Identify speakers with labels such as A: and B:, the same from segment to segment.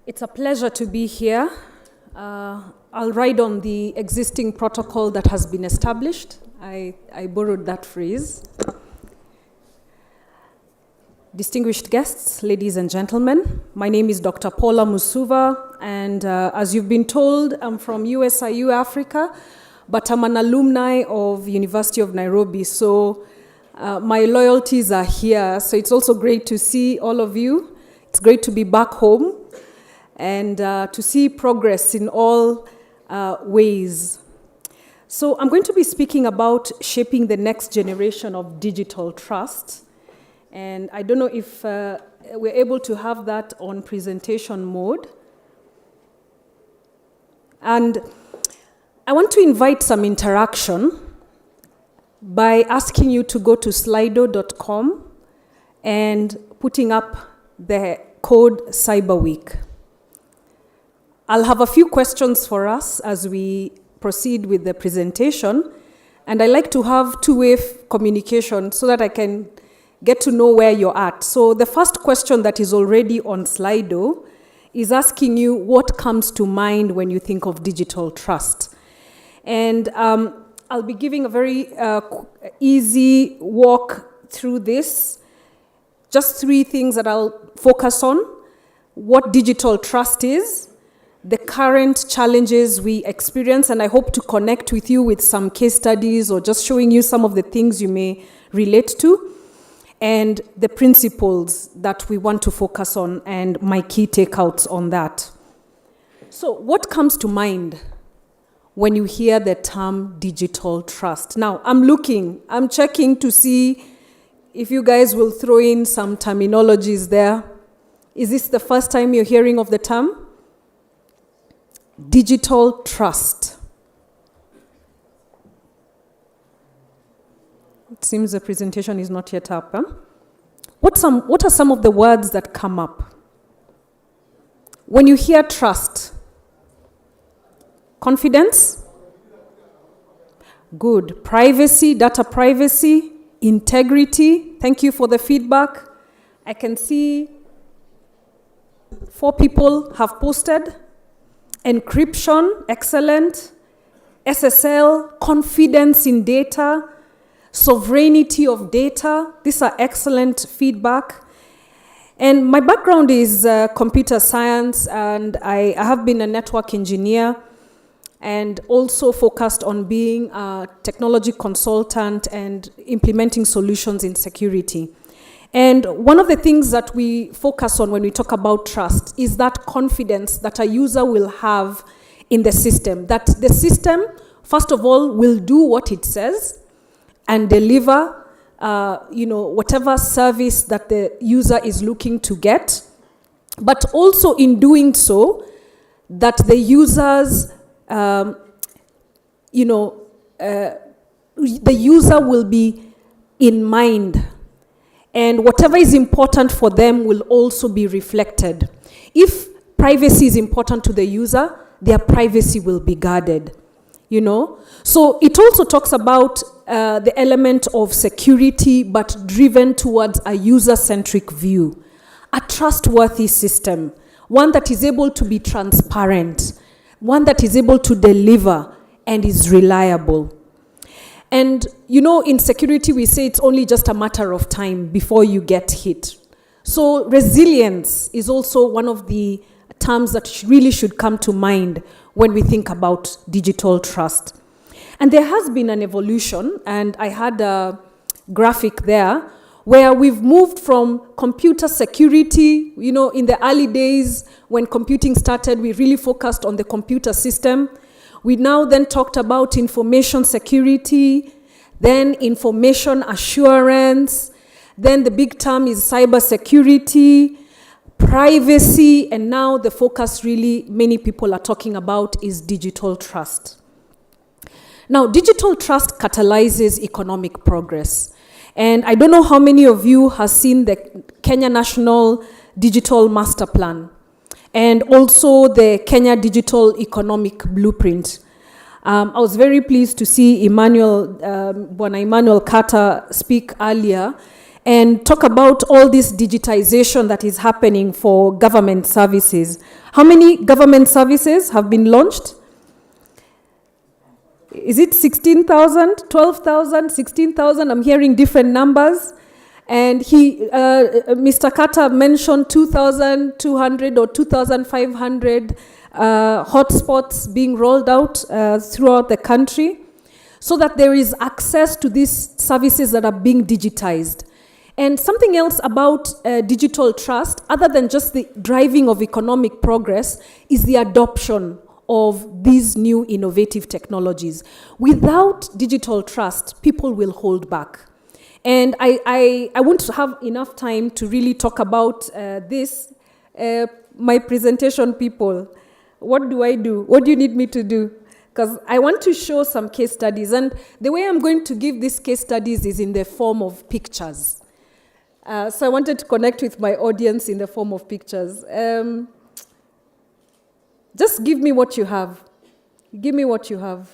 A: It's a pleasure to be here. I'll ride on the existing protocol that has been established. I borrowed that phrase. Distinguished guests, ladies and gentlemen, my name is Dr. Paula Musuva, and as you've been told, I'm from USIU Africa, but I'm an alumni of University of Nairobi, so my loyalties are here. So it's also great to see all of you. It's great to be back home and to see progress in all ways. So I'm going to be speaking about shaping the next generation of digital trust. And I don't know if we're able to have that on presentation mode. And I want to invite some interaction by asking you to go to slido.com and putting up the code CyberWeek. I'll have a few questions for us as we proceed with the presentation, and I like to have two-way communication so that I can get to know where you're at. So the first question that is already on Slido is asking you what comes to mind when you think of digital trust. And I'll be giving a very easy walk through this. Just three things that I'll focus on: what digital trust is, the current challenges we experience, and I hope to connect with you with some case studies or just showing you some of the things you may relate to, and the principles that we want to focus on and my key takeouts on that. So what comes to mind when you hear the term digital trust? Now, I'm checking to see if you guys will throw in some terminologies there. Is this the first time you're hearing of the term? Digital trust. It seems the presentation is not yet up. Huh? What are some of the words that come up? When you hear trust? Confidence? Good. Privacy, data privacy, integrity. Thank you for the feedback. I can see 4 people have posted. Encryption, excellent. SSL, confidence in data. Sovereignty of data. These are excellent feedback. And my background is computer science, and I have been a network engineer and also focused on being a technology consultant and implementing solutions in security. And one of the things that we focus on when we talk about trust is that confidence that a user will have in the system, that the system, first of all, will do what it says and deliver whatever service that the user is looking to get, but also in doing so, that the users, the user will be in mind, and whatever is important for them will also be reflected. If privacy is important to the user, their privacy will be guarded. So it also talks about the element of security, but driven towards a user-centric view, a trustworthy system, one that is able to be transparent, one that is able to deliver and is reliable. And in security, we say it's only just a matter of time before you get hit. So resilience is also one of the terms that really should come to mind when we think about digital trust. And there has been an evolution, and I had a graphic there where we've moved from computer security. In the early days when computing started, we really focused on the computer system. We now then talked about information security, then information assurance, then the big term is cyber security, privacy, and now the focus really many people are talking about is digital trust. Now, digital trust catalyzes economic progress. And I don't know how many of you have seen the Kenya National Digital Master Plan and also the Kenya Digital Economic Blueprint. I was very pleased to see Bwana Emmanuel Carter speak earlier. and talk about all this digitization that is happening for government services. How many government services have been launched? Is it 16,000, 12,000, 16,000? I'm hearing different numbers. And Mr. Carter mentioned 2,200 or 2,500 hotspots being rolled out throughout the country, so that there is access to these services that are being digitized. And something else about digital trust, other than just the driving of economic progress, is the adoption of these new innovative technologies. Without digital trust, people will hold back. And I won't have enough time to really talk about this. My presentation people, what do I do? What do you need me to do? Because I want to show some case studies. And the way I'm going to give these case studies is in the form of pictures. So I wanted to connect with my audience in the form of pictures. Just give me what you have. Give me what you have.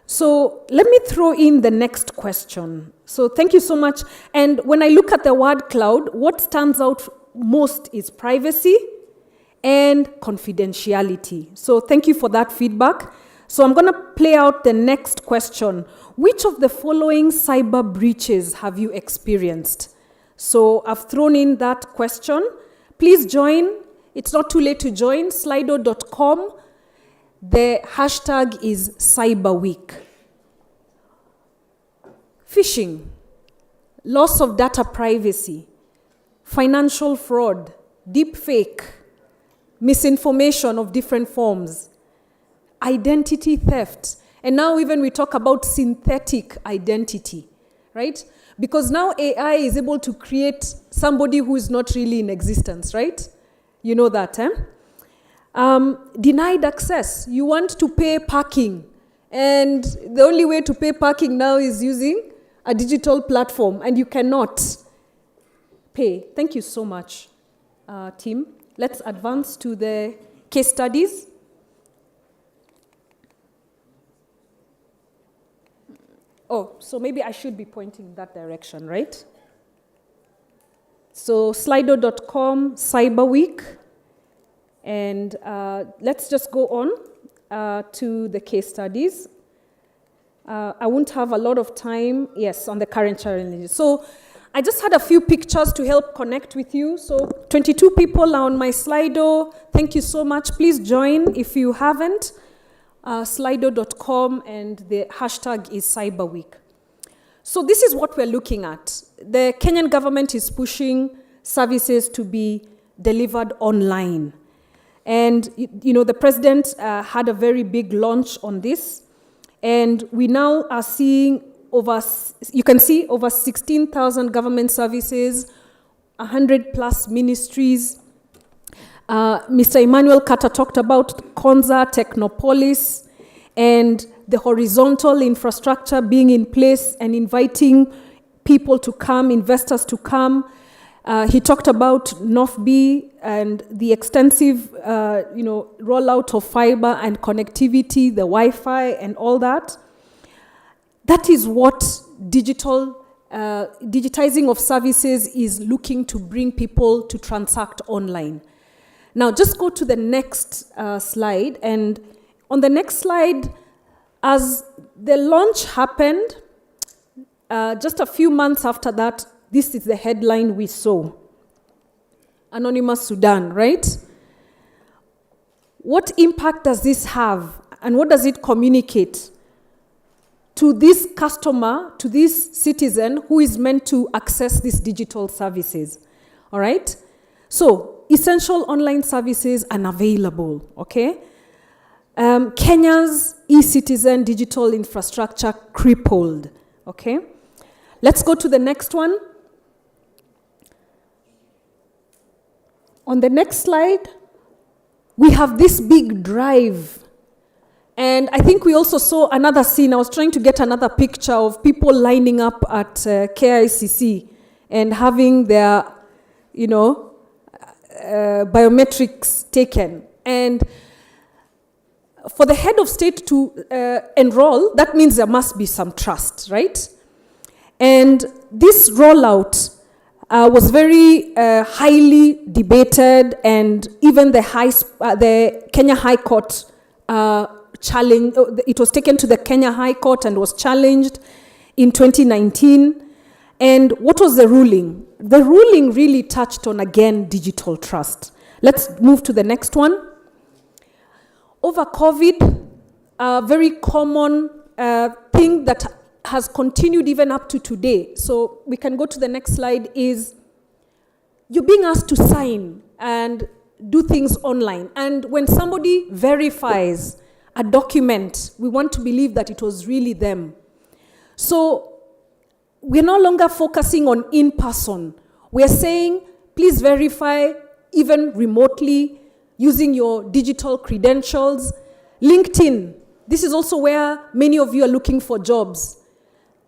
A: So let me throw in the next question. So thank you so much. And when I look at the word cloud, what stands out most is privacy and confidentiality. So thank you for that feedback. So I'm going to play out the next question. Which of the following cyber breaches have you experienced? So I've thrown in that question. Please join. It's not too late to join. Slido.com. The hashtag is Cyber Week. Phishing, loss of data privacy, financial fraud, deep fake, misinformation of different forms, identity theft, and now even we talk about synthetic identity, right? Because now AI is able to create somebody who is not really in existence, right? You know that, eh? Denied access. You want to pay parking, and the only way to pay parking now is using a digital platform, and you cannot pay. Thank you so much, team. Let's advance to the case studies. Oh, so maybe I should be pointing in that direction, right? So Slido.com, Cyber Week. And let's just go on to the case studies. I won't have a lot of time, yes, on the current challenges. So I just had a few pictures to help connect with you. So 22 people are on my Slido. Thank you so much. Please join if you haven't. Slido.com, and the hashtag is Cyber Week. So this is what we're looking at. The Kenyan government is pushing services to be delivered online. And, you know, the president had a very big launch on this. And we now are seeing you can see over 16,000 government services, 100 plus ministries. Mr. Emmanuel Carter talked about Konza, Technopolis, and the horizontal infrastructure being in place and inviting people to come, investors to come. He talked about NOFB and the extensive, rollout of fiber and connectivity, the Wi-Fi and all that. That is what digitizing of services is looking to bring people to transact online. Now, just go to the next slide. And on the next slide, as the launch happened, just a few months after that, this is the headline we saw. Anonymous Sudan, right? What impact does this have? And what does it communicate to this customer, to this citizen who is meant to access these digital services? All right? So, essential online services unavailable, okay? Kenya's e-citizen digital infrastructure crippled, okay? Let's go to the next one. On the next slide, we have this big drive. And I think we also saw another scene. I was trying to get another picture of people lining up at KICC and having their, biometrics taken. And for the head of state to enroll, that means there must be some trust, right? And this rollout was very highly debated, and even the Kenya High Court challenged. It was taken to the Kenya High Court and was challenged in 2019. And what was the ruling? The ruling really touched on, again, digital trust. Let's move to the next one. Over COVID, a very common thing that has continued even up to today. So we can go to the next slide, is you're being asked to sign and do things online. And when somebody verifies a document, we want to believe that it was really them. So we're no longer focusing on in-person. We're saying, please verify even remotely using your digital credentials. LinkedIn, this is also where many of you are looking for jobs.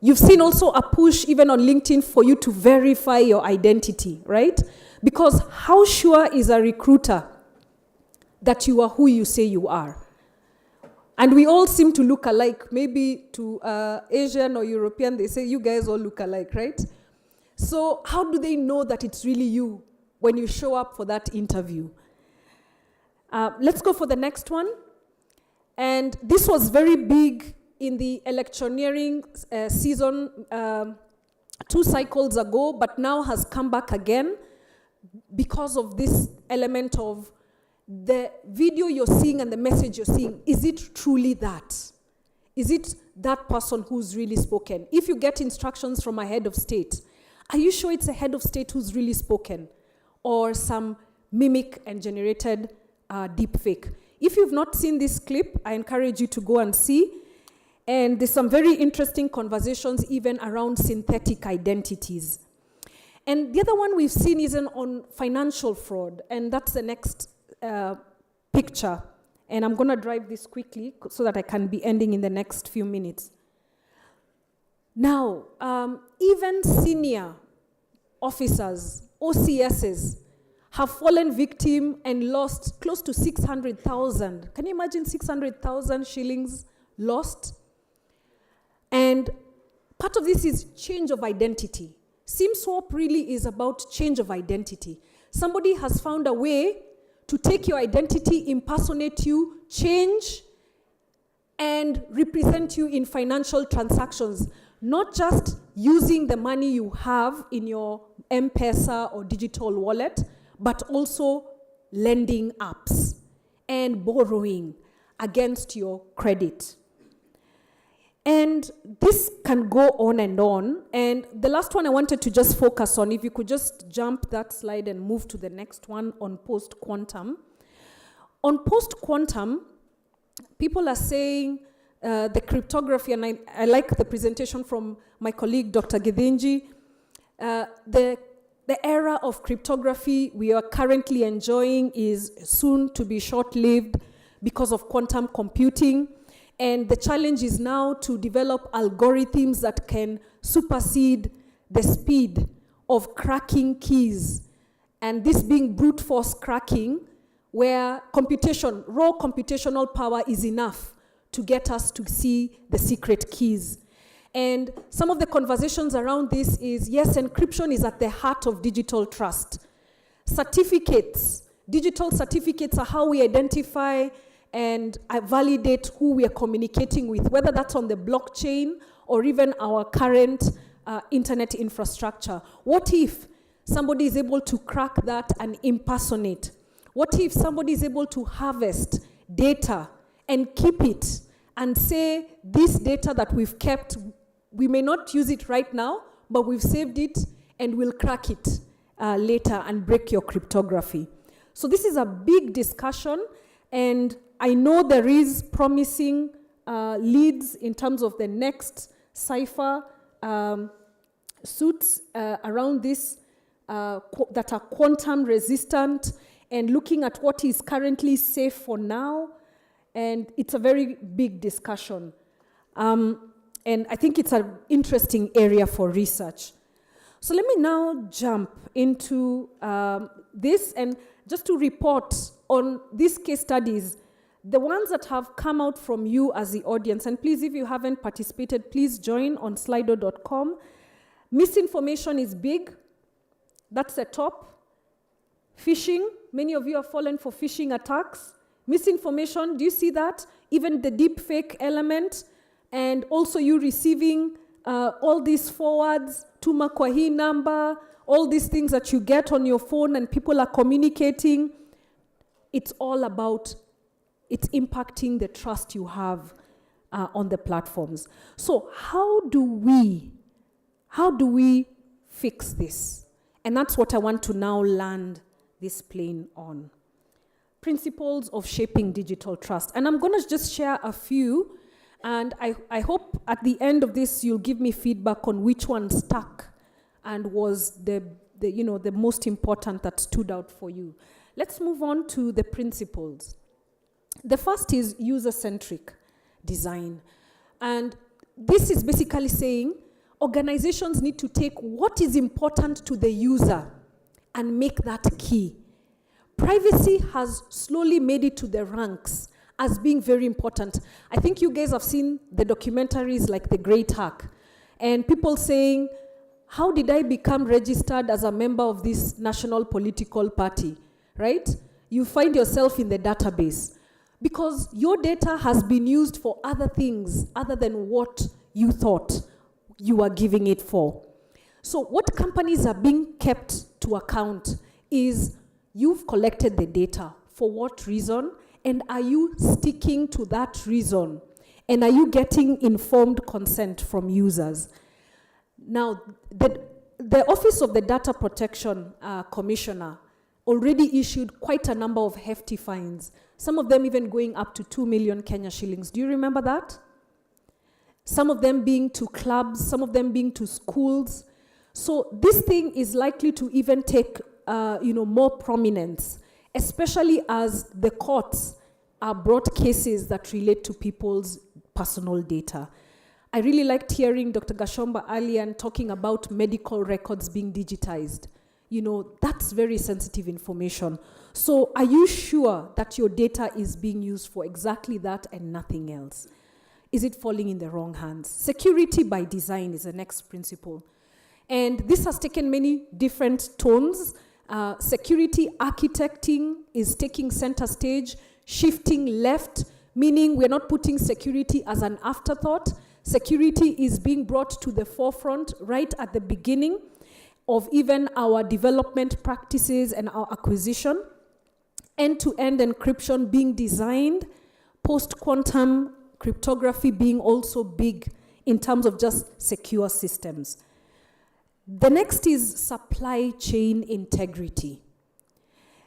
A: You've seen also a push even on LinkedIn for you to verify your identity, right? Because how sure is a recruiter that you are who you say you are? And we all seem to look alike. Maybe to Asian or European, they say, you guys all look alike, right? So how do they know that it's really you when you show up for that interview? Let's go for the next one. And this was very big in the electioneering season 2 cycles ago, but now has come back again because of this element of the video you're seeing and the message you're seeing. Is it truly that? Is it that person who's really spoken? If you get instructions from a head of state, are you sure it's a head of state who's really spoken? Or some mimic and generated deep fake? If you've not seen this clip, I encourage you to go and see. And there's some very interesting conversations even around synthetic identities. And the other one we've seen is on financial fraud, and that's the next picture. And I'm going to drive this quickly so that I can be ending in the next few minutes. Now, even senior officers, OCSs, have fallen victim and lost close to 600,000. Can you imagine 600,000 shillings lost? And part of this is change of identity. SIM-swap really is about change of identity. Somebody has found a way to take your identity, impersonate you, change, and represent you in financial transactions, not just using the money you have in your M-Pesa or digital wallet, but also lending apps and borrowing against your credit. And this can go on and on. And the last one I wanted to just focus on, if you could just jump that slide and move to the next one on post-quantum. On post-quantum, people are saying the cryptography, and I like the presentation from my colleague, Dr. Githinji, the era of cryptography we are currently enjoying is soon to be short-lived because of quantum computing. And the challenge is now to develop algorithms that can supersede the speed of cracking keys. And this being brute force cracking, where computation, raw computational power is enough to get us to see the secret keys. And some of the conversations around this is, yes, encryption is at the heart of digital trust. Certificates, digital certificates are how we identify and validate who we are communicating with, whether that's on the blockchain or even our current internet infrastructure. What if somebody is able to crack that and impersonate? What if somebody is able to harvest data and keep it and say, this data that we've kept, we may not use it right now, but we've saved it and we'll crack it later and break your cryptography. So this is a big discussion, and I know there is promising leads in terms of the next cipher suits around this that are quantum resistant, and looking at what is currently safe for now. And it's a very big discussion. And I think it's an interesting area for research. So let me now jump into this, and just to report on these case studies, the ones that have come out from you as the audience, and please, if you haven't participated, please join on slido.com. Misinformation is big. That's the top. Phishing, many of you have fallen for phishing attacks. Misinformation, do you see that? Even the deep fake element, and also you receiving all these forwards, Tuma kwa hii number, all these things that you get on your phone and people are communicating. It's all about, it's impacting the trust you have on the platforms. So how do we fix this? And that's what I want to now land this plane on. Principles of shaping digital trust. And I'm going to just share a few, and I hope at the end of this you'll give me feedback on which one stuck and was the most important that stood out for you. Let's move on to the principles. The first is user-centric design. And this is basically saying organizations need to take what is important to the user and make that key. Privacy has slowly made it to the ranks as being very important. I think you guys have seen the documentaries like The Great Hack, and people saying, how did I become registered as a member of this national political party, right? You find yourself in the database because your data has been used for other things other than what you thought you were giving it for. So what companies are being kept to account is, you've collected the data. For what reason? And are you sticking to that reason? And are you getting informed consent from users? Now, the Office of the Data Protection Commissioner already issued quite a number of hefty fines, some of them even going up to 2 million Kenya shillings. Do you remember that? Some of them being to clubs, some of them being to schools. So this thing is likely to even take more prominence, especially as the courts are brought cases that relate to people's personal data. I really liked hearing Dr. Gashomba Alian talking about medical records being digitized. That's very sensitive information. So are you sure that your data is being used for exactly that and nothing else? Is it falling in the wrong hands? Security by design is the next principle. And this has taken many different tones. Security architecting is taking center stage, shifting left, meaning we're not putting security as an afterthought. Security is being brought to the forefront right at the beginning of even our development practices and our acquisition. End-to-end encryption being designed, post-quantum cryptography being also big in terms of just secure systems. The next is supply chain integrity.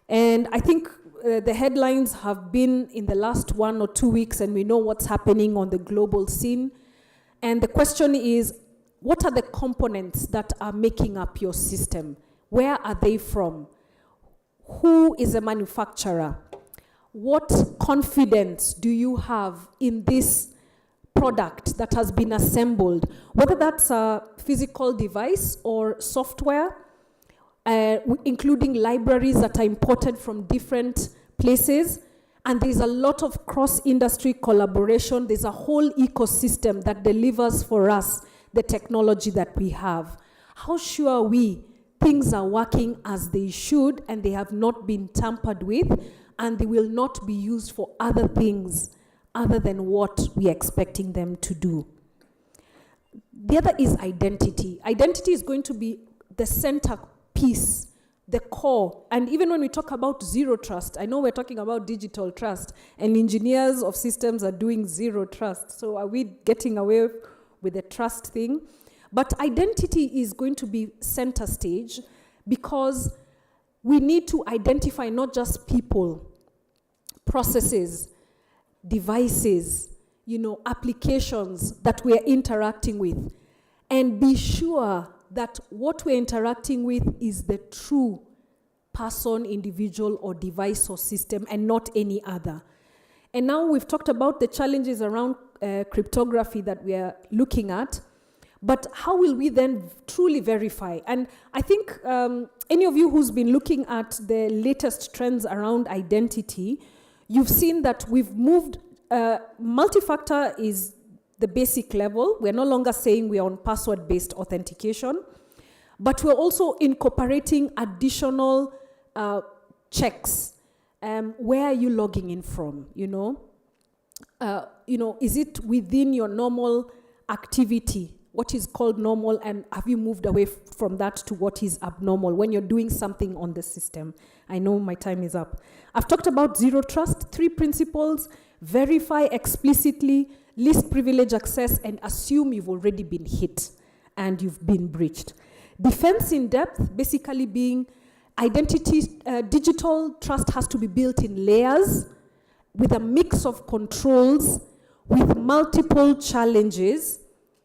A: And I think the headlines have been in the last 1 or 2 weeks, and we know what's happening on the global scene. And the question is, what are the components that are making up your system? Where are they from? Who is a manufacturer? What confidence do you have in this product that has been assembled? Whether that's a physical device or software, including libraries that are imported from different places. And there's a lot of cross-industry collaboration. There's a whole ecosystem that delivers for us the technology that we have. How sure are we things are working as they should and they have not been tampered with and they will not be used for other things other than what we are expecting them to do? The other is identity. Identity is going to be the centerpiece, the core. And even when we talk about zero trust, I know we're talking about digital trust, and engineers of systems are doing zero trust. So are we getting away with the trust thing? But identity is going to be center stage because we need to identify not just people, processes, devices, applications that we are interacting with, and be sure that what we're interacting with is the true person, individual, or device or system and not any other. And now we've talked about the challenges around cryptography that we are looking at, but how will we then truly verify? And I think any of you who's been looking at the latest trends around identity, you've seen that we've moved, multi-factor is the basic level. We're no longer saying we're on password-based authentication, but we're also incorporating additional checks. Where are you logging in from, is it within your normal activity, what is called normal, and have you moved away from that to what is abnormal when you're doing something on the system? I know my time is up. I've talked about zero trust, 3 principles: verify explicitly, list privilege access, and assume you've already been hit and you've been breached. Defense in depth, basically being identity, digital trust has to be built in layers with a mix of controls, with multiple challenges,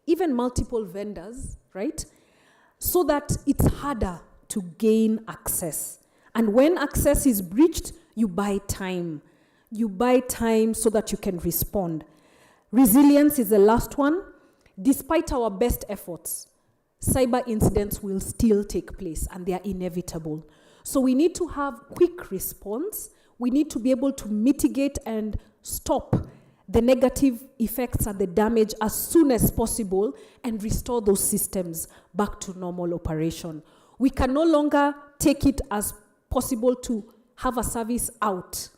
A: even multiple vendors, right? So that it's harder to gain access. And when access is breached, you buy time. You buy time so that you can respond. Resilience is the last one. Despite our best efforts, cyber incidents will still take place and they are inevitable. So we need to have quick response. We need to be able to mitigate and stop the negative effects and the damage as soon as possible and restore those systems back to normal operation. We can no longer take it as possible to have a service out.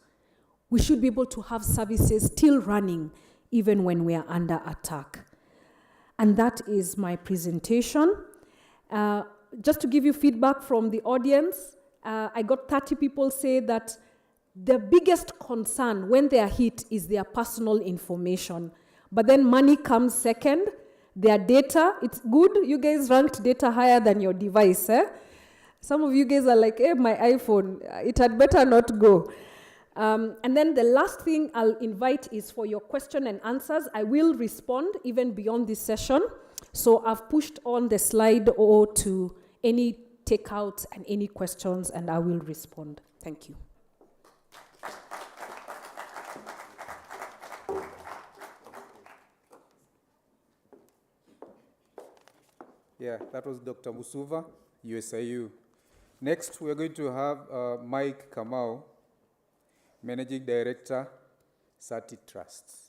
A: We should be able to have services still running even when we are under attack. And that is my presentation. Just to give you feedback from the audience, I got 30 people say that the biggest concern when they are hit is their personal information. But then money comes second, their data. It's good, you guys ranked data higher than your device. Some of you guys are like, hey, my iPhone, it had better not go. And then the last thing I'll invite is for your question and answers. I will respond even beyond this session. So I've pushed on the slide or to any takeouts and any questions, and I will respond. Thank you.
B: Yeah, that was Dr. Musuva, USIU. Next, we're going to have Mike Kamau, Managing Director, Sati Trusts.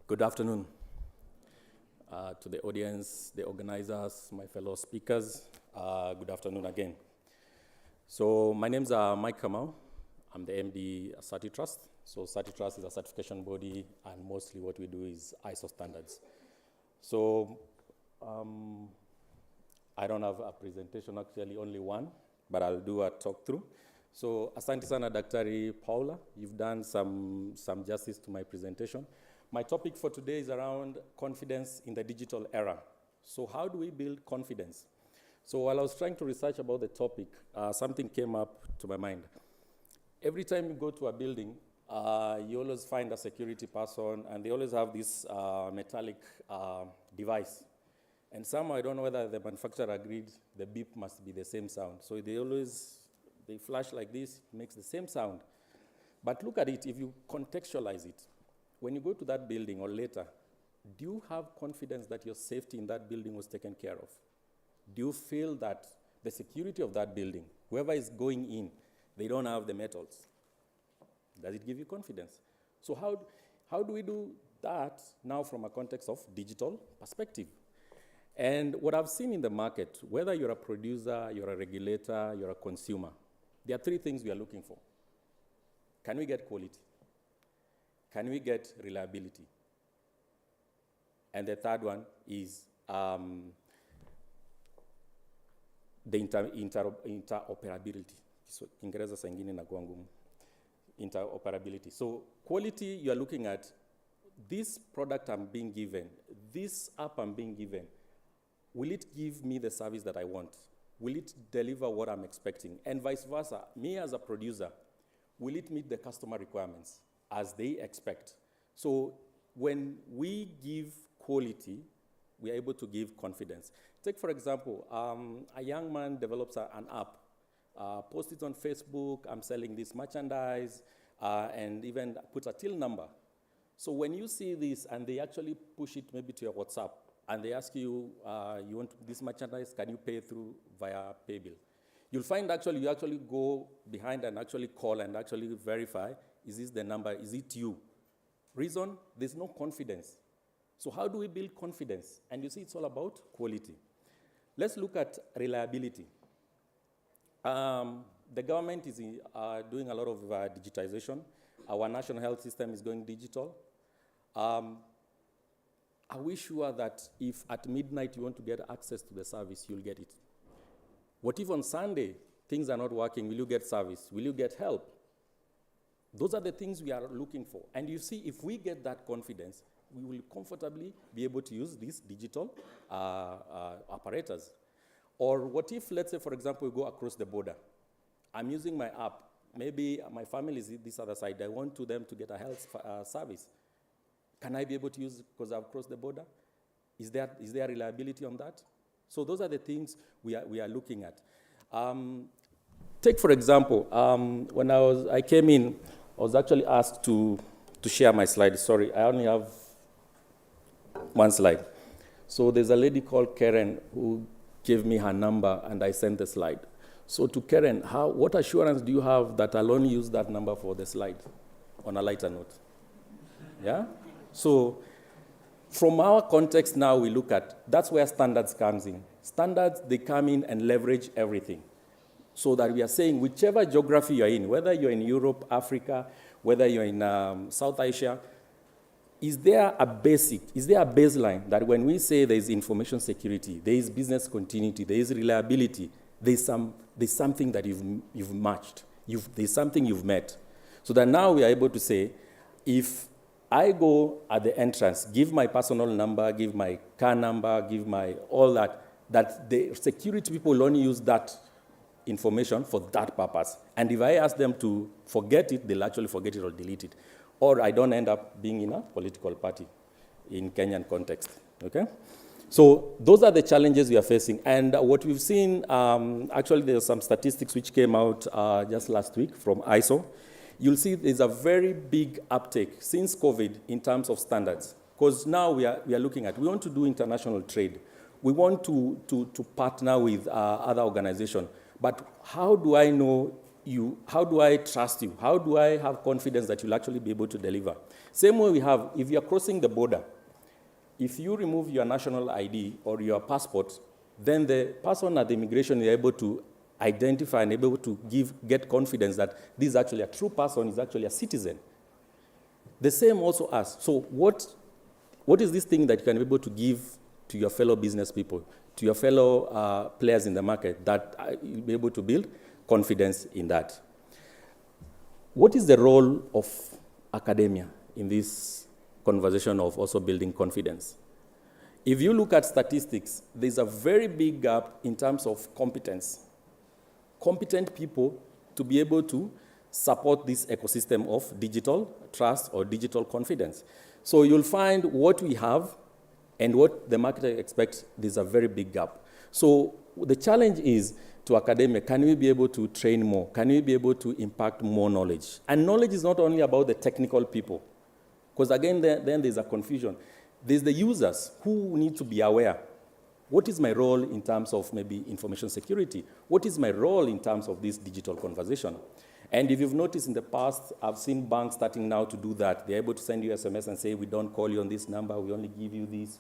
C: Good afternoon to the audience, the organizers, my fellow speakers. Good afternoon again. So my name's Mike Kamau. I'm the MD at Sati Trust. So Sati Trust is a certification body, and mostly what we do is ISO standards. So I don't have a presentation, actually only one, but I'll do a talk through. So asante sana Daktari Paula, you've done some justice to my presentation. My topic for today is around confidence in the digital era. So how do we build confidence? So while I was trying to research about the topic, something came up to my mind. Every time you go to a building, you always find a security person, and they always have this metallic device. And somehow, I don't know whether the manufacturer agreed, the beep must be the same sound. So they flash like this, it makes the same sound. But look at it, if you contextualize it, when you go to that building or later, do you have confidence that your safety in that building was taken care of? Do you feel that the security of that building, whoever is going in, they don't have the metals? Does it give you confidence? So how do we do that now from a context of digital perspective? And what I've seen in the market, whether you're a producer, you're a regulator, you're a consumer, there are 3 things we are looking for. Can we get quality? Can we get reliability? And the third one is the interoperability. So Kiingereza saa ingine inakuwa ngumu. Interoperability. So quality, you are looking at this product I'm being given, this app I'm being given, will it give me the service that I want? Will it deliver what I'm expecting? And vice versa, me as a producer, will it meet the customer requirements as they expect? So when we give quality, we are able to give confidence. Take, for example, a young man develops an app, posts it on Facebook, I'm selling this merchandise, and even puts a till number. So when you see this and they actually push it maybe to your WhatsApp, and they ask you, you want this merchandise, can you pay through via PayBill? You'll find actually, you actually go behind and actually call and actually verify, is this the number, is it you? Reason, there's no confidence. So how do we build confidence? And you see, it's all about quality. Let's look at reliability. The government is doing a lot of digitization. Our national health system is going digital. Are we sure that if at midnight you want to get access to the service, you'll get it? What if on Sunday things are not working? Will you get service? Will you get help? Those are the things we are looking for. And you see, if we get that confidence, we will comfortably be able to use these digital apparatus. Or what if, let's say, for example, we go across the border. I'm using my app. Maybe my family is this other side. I want them to get a health service. Can I be able to use it because I've crossed the border? Is there reliability on that? So those are the things we are looking at. Take, for example, when I came in, I was actually asked to share my slide. Sorry, I only have one slide. So there's a lady called Karen who gave me her number, and I sent the slide. So to Karen, what assurance do you have that I'll only use that number for the slide on a lighter note? Yeah? So from our context now, we look at, that's where standards comes in. Standards, they come in and leverage everything. So that we are saying whichever geography you're in, whether you're in Europe, Africa, whether you're in South Asia, is there a baseline that when we say there is information security, there is business continuity, there is reliability, there's something that you've matched, there's something you've met. So that now we are able to say, if I go at the entrance, give my personal number, give my car number, give my all that the security people will only use that information for that purpose. And if I ask them to forget it, they'll actually forget it or delete it. Or I don't end up being in a political party in Kenyan context, okay? So those are the challenges we are facing. And what we've seen, actually there's some statistics which came out just last week from ISO. You'll see there's a very big uptake since COVID in terms of standards. Because now we are looking at, we want to do international trade. We want to partner with other organizations. But how do I know you? How do I trust you? How do I have confidence that you'll actually be able to deliver? Same way we have, if you're crossing the border, if you remove your national ID or your passport, then the person at the immigration is able to identify and able to get confidence that this is actually a true person, is actually a citizen. The same also us. So what is this thing that you can be able to give to your fellow business people, to your fellow players in the market, that you'll be able to build confidence in that? What is the role of academia in this conversation of also building confidence? If you look at statistics, there's a very big gap in terms of competence. Competent people to be able to support this ecosystem of digital trust or digital confidence. So you'll find what we have and what the market expects, there's a very big gap. So the challenge is to academia, can we be able to train more? Can we be able to impact more knowledge? And knowledge is not only about the technical people, because again, then there's a confusion. There's the users who need to be aware. What is my role in terms of maybe information security? What is my role in terms of this digital conversation? And if you've noticed in the past, I've seen banks starting now to do that. They're able to send you SMS and say, we don't call you on this number, we only give you this.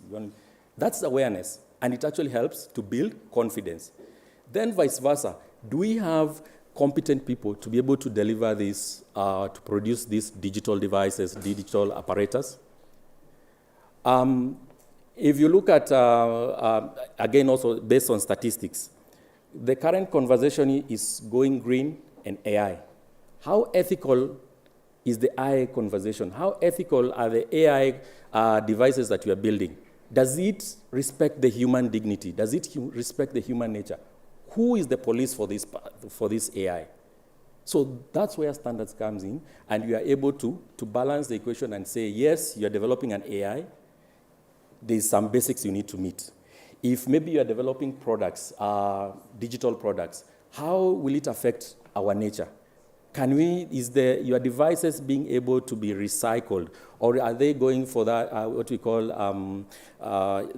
C: That's awareness, and it actually helps to build confidence. Then vice versa, do we have competent people to be able to deliver this, to produce these digital devices, digital apparatus? If you look at, again, also based on statistics, the current conversation is going green and AI. How ethical is the AI conversation? How ethical are the AI devices that you are building? Does it respect the human dignity? Does it respect the human nature? Who is the police for this AI? So that's where standards comes in, and you are able to balance the equation and say, yes, you're developing an AI, there's some basics you need to meet. if maybe you are developing products, digital products, how will it affect our nature? Is your devices being able to be recycled, or are they going for that, what we call,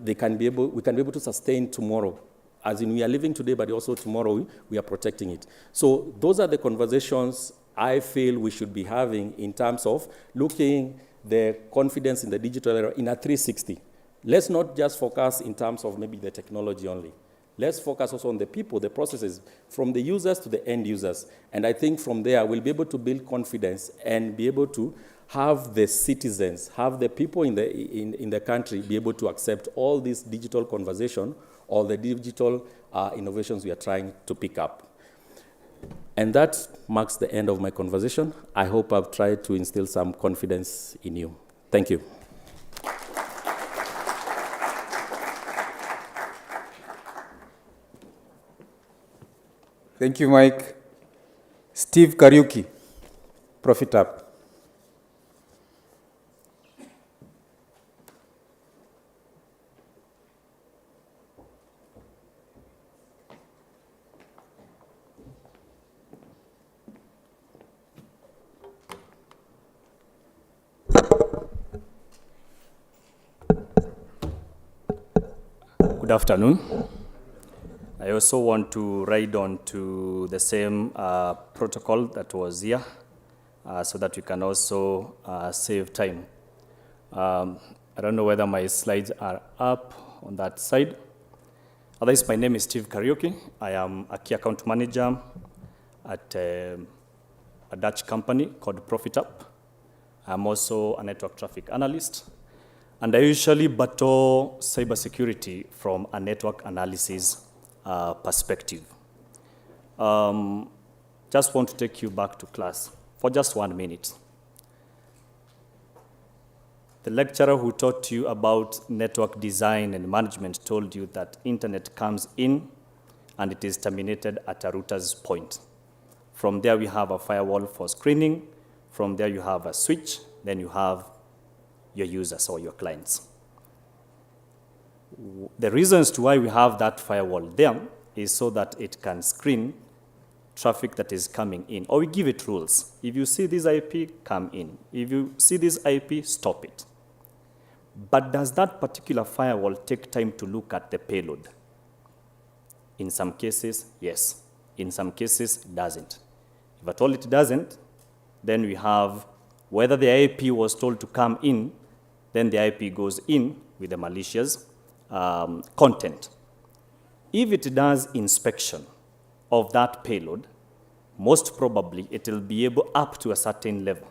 C: we can be able to sustain tomorrow? As in, we are living today, but also tomorrow we are protecting it. So those are the conversations I feel we should be having in terms of looking the confidence in the digital era in a 360. Let's not just focus in terms of maybe the technology only. Let's focus also on the people, the processes, from the users to the end users. And I think from there, we'll be able to build confidence and be able to have the citizens, have the people in the country be able to accept all this digital conversation, all the digital innovations we are trying to pick up. And that marks the end of my conversation. I hope I've tried to instill some confidence in you. Thank you.
B: Thank you, Mike. Steve Kariuki, ProfitUp.
D: Good afternoon. I also want to ride on to the same protocol that was here so that we can also save time. I don't know whether my slides are up on that side. Otherwise, my name is Steve Kariuki. I am a key account manager at a Dutch company called ProfitUp. I'm also a network traffic analyst. And I usually battle cybersecurity from a network analysis perspective. Just want to take you back to class for just 1 minute. The lecturer who taught you about network design and management told you that internet comes in and it is terminated at a router's point. From there, we have a firewall for screening. From there, you have a switch. Then you have your users or your clients. The reasons to why we have that firewall there is so that it can screen traffic that is coming in, or we give it rules. If you see this IP, come in. If you see this IP, stop it. But does that particular firewall take time to look at the payload? In some cases, yes. In some cases, it doesn't. If at all it doesn't, then we have whether the IP was told to come in, then the IP goes in with the malicious content. If it does inspection of that payload, most probably it will be able up to a certain level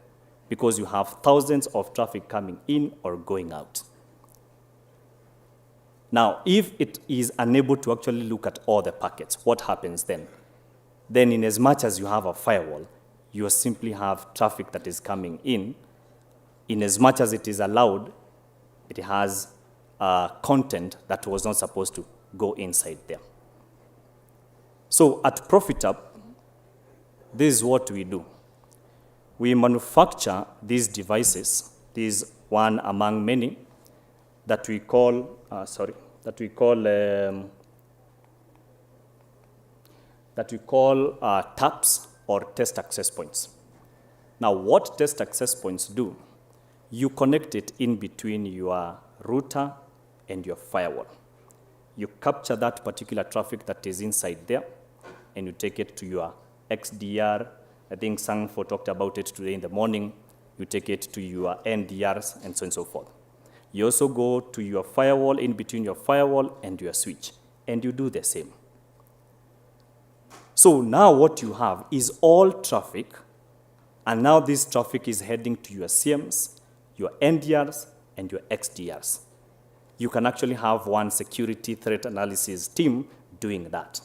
D: because you have thousands of traffic coming in or going out. Now, if it is unable to actually look at all the packets, what happens then? Then in as much as you have a firewall, you simply have traffic that is coming in as much as it is allowed, it has content that was not supposed to go inside there. So at ProfitUp, this is what we do. We manufacture these devices, these one among many, that we call, TAPs or test access points. Now, what test access points do? You connect it in between your router and your firewall. You capture that particular traffic that is inside there, and you take it to your XDR. I think Sangfo talked about it today in the morning. You take it to your NDRs, and so on and so forth. You also go to your firewall, in between your firewall and your switch, and you do the same. So now what you have is all traffic, and now this traffic is heading to your CMs, your NDRs, and your XDRs. You can actually have one security threat analysis team doing that.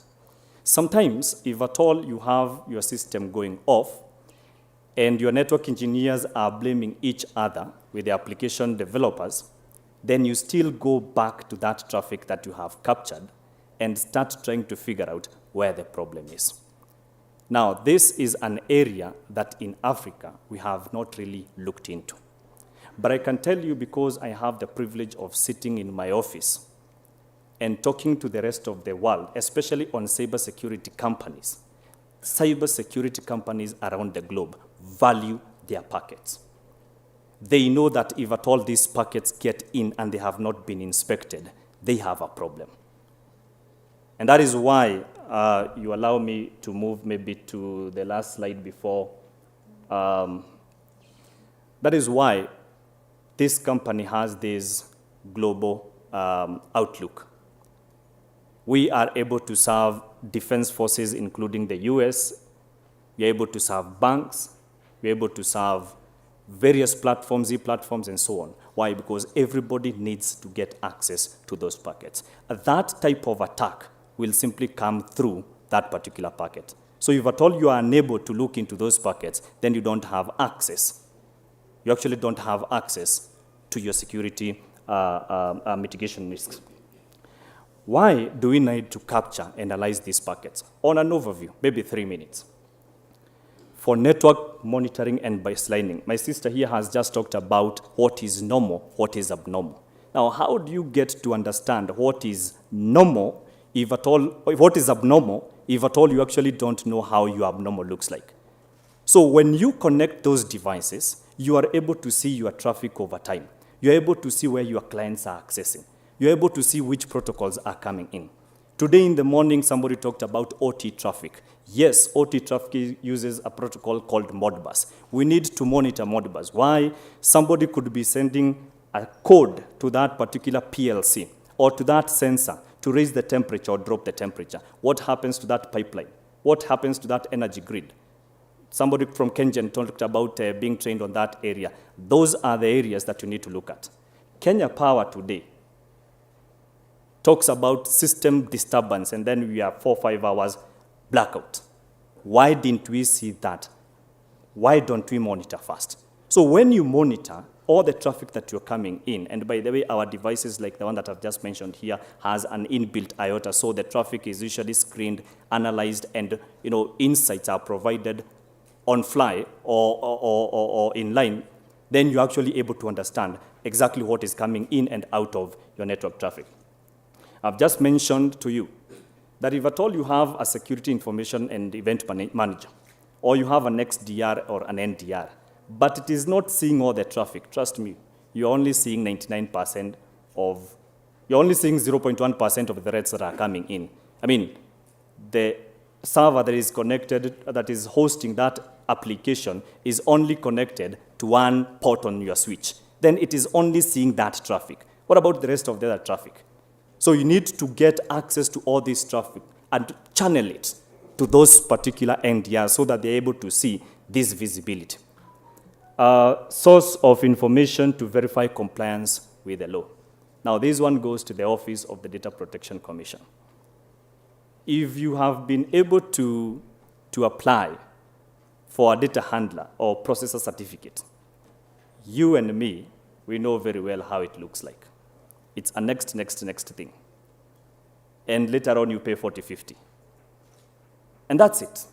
D: Sometimes, if at all you have your system going off, and your network engineers are blaming each other with the application developers, then you still go back to that traffic that you have captured and start trying to figure out where the problem is. Now, this is an area that in Africa we have not really looked into. But I can tell you, because I have the privilege of sitting in my office and talking to the rest of the world, especially on cybersecurity companies, cybersecurity companies around the globe value their packets. They know that if at all these packets get in and they have not been inspected, they have a problem. And that is why you allow me to move maybe to the last slide before. That is why this company has this global outlook. We are able to serve defense forces, including the US. We're able to serve banks. We're able to serve various platforms, e-platforms, and so on. Why? Because everybody needs to get access to those packets. That type of attack will simply come through that particular packet. So if at all you are unable to look into those packets, then you don't have access. You actually don't have access to your security mitigation risks. Why do we need to capture and analyze these packets? On an overview, maybe 3 minutes. For network monitoring and baselining, my sister here has just talked about what is normal, what is abnormal. Now, how do you get to understand what is normal, if at all, what is abnormal, if at all you actually don't know how your abnormal looks like? So when you connect those devices, you are able to see your traffic over time. You're able to see where your clients are accessing. You're able to see which protocols are coming in. Today in the morning, somebody talked about OT traffic. Yes, OT traffic uses a protocol called Modbus. We need to monitor Modbus. Why? Somebody could be sending a code to that particular PLC or to that sensor to raise the temperature or drop the temperature. What happens to that pipeline? What happens to that energy grid? Somebody from Kengen talked about being trained on that area. Those are the areas that you need to look at. Kenya Power today talks about system disturbance, and then we are 4 or 5 hours blackout. Why didn't we see that? Why don't we monitor first? So when you monitor all the traffic that you're coming in, and by the way, our devices like the one that I've just mentioned here has an inbuilt IOTA, so the traffic is usually screened, analyzed, and insights are provided on fly or in line, then you're actually able to understand exactly what is coming in and out of your network traffic. I've just mentioned to you that if at all you have a security information and event manager, or you have an XDR or an NDR, but it is not seeing all the traffic, trust me, you're only seeing 99% of, you're only seeing 0.1% of the threats that are coming in. I mean, the server that is connected, that is hosting that application is only connected to one port on your switch. Then it is only seeing that traffic. What about the rest of the other traffic? So you need to get access to all this traffic and channel it to those particular NDRs so that they're able to see this visibility. Source of information to verify compliance with the law. Now this one goes to the Office of the Data Protection Commission. If you have been able to apply for a data handler or processor certificate, you and me, we know very well how it looks like. It's a next thing. And later on, you pay 40, 50. And that's it.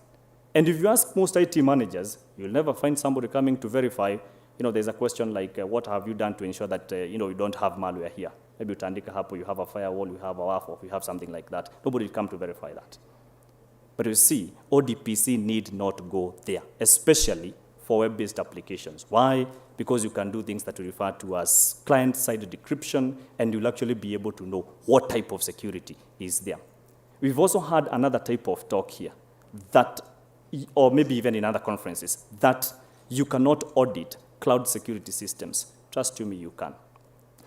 D: And if you ask most IT managers, you'll never find somebody coming to verify. There's a question like, what have you done to ensure that, you don't have malware here? Maybe utandika hapo, you have a firewall, you have a WAF, you have something like that. Nobody will come to verify that. But you see, ODPC need not go there, especially for web-based applications. Why? Because you can do things that we refer to as client-side decryption, and you'll actually be able to know what type of security is there. We've also had another type of talk here, that, or maybe even in other conferences, that you cannot audit cloud security systems. Trust me, you can.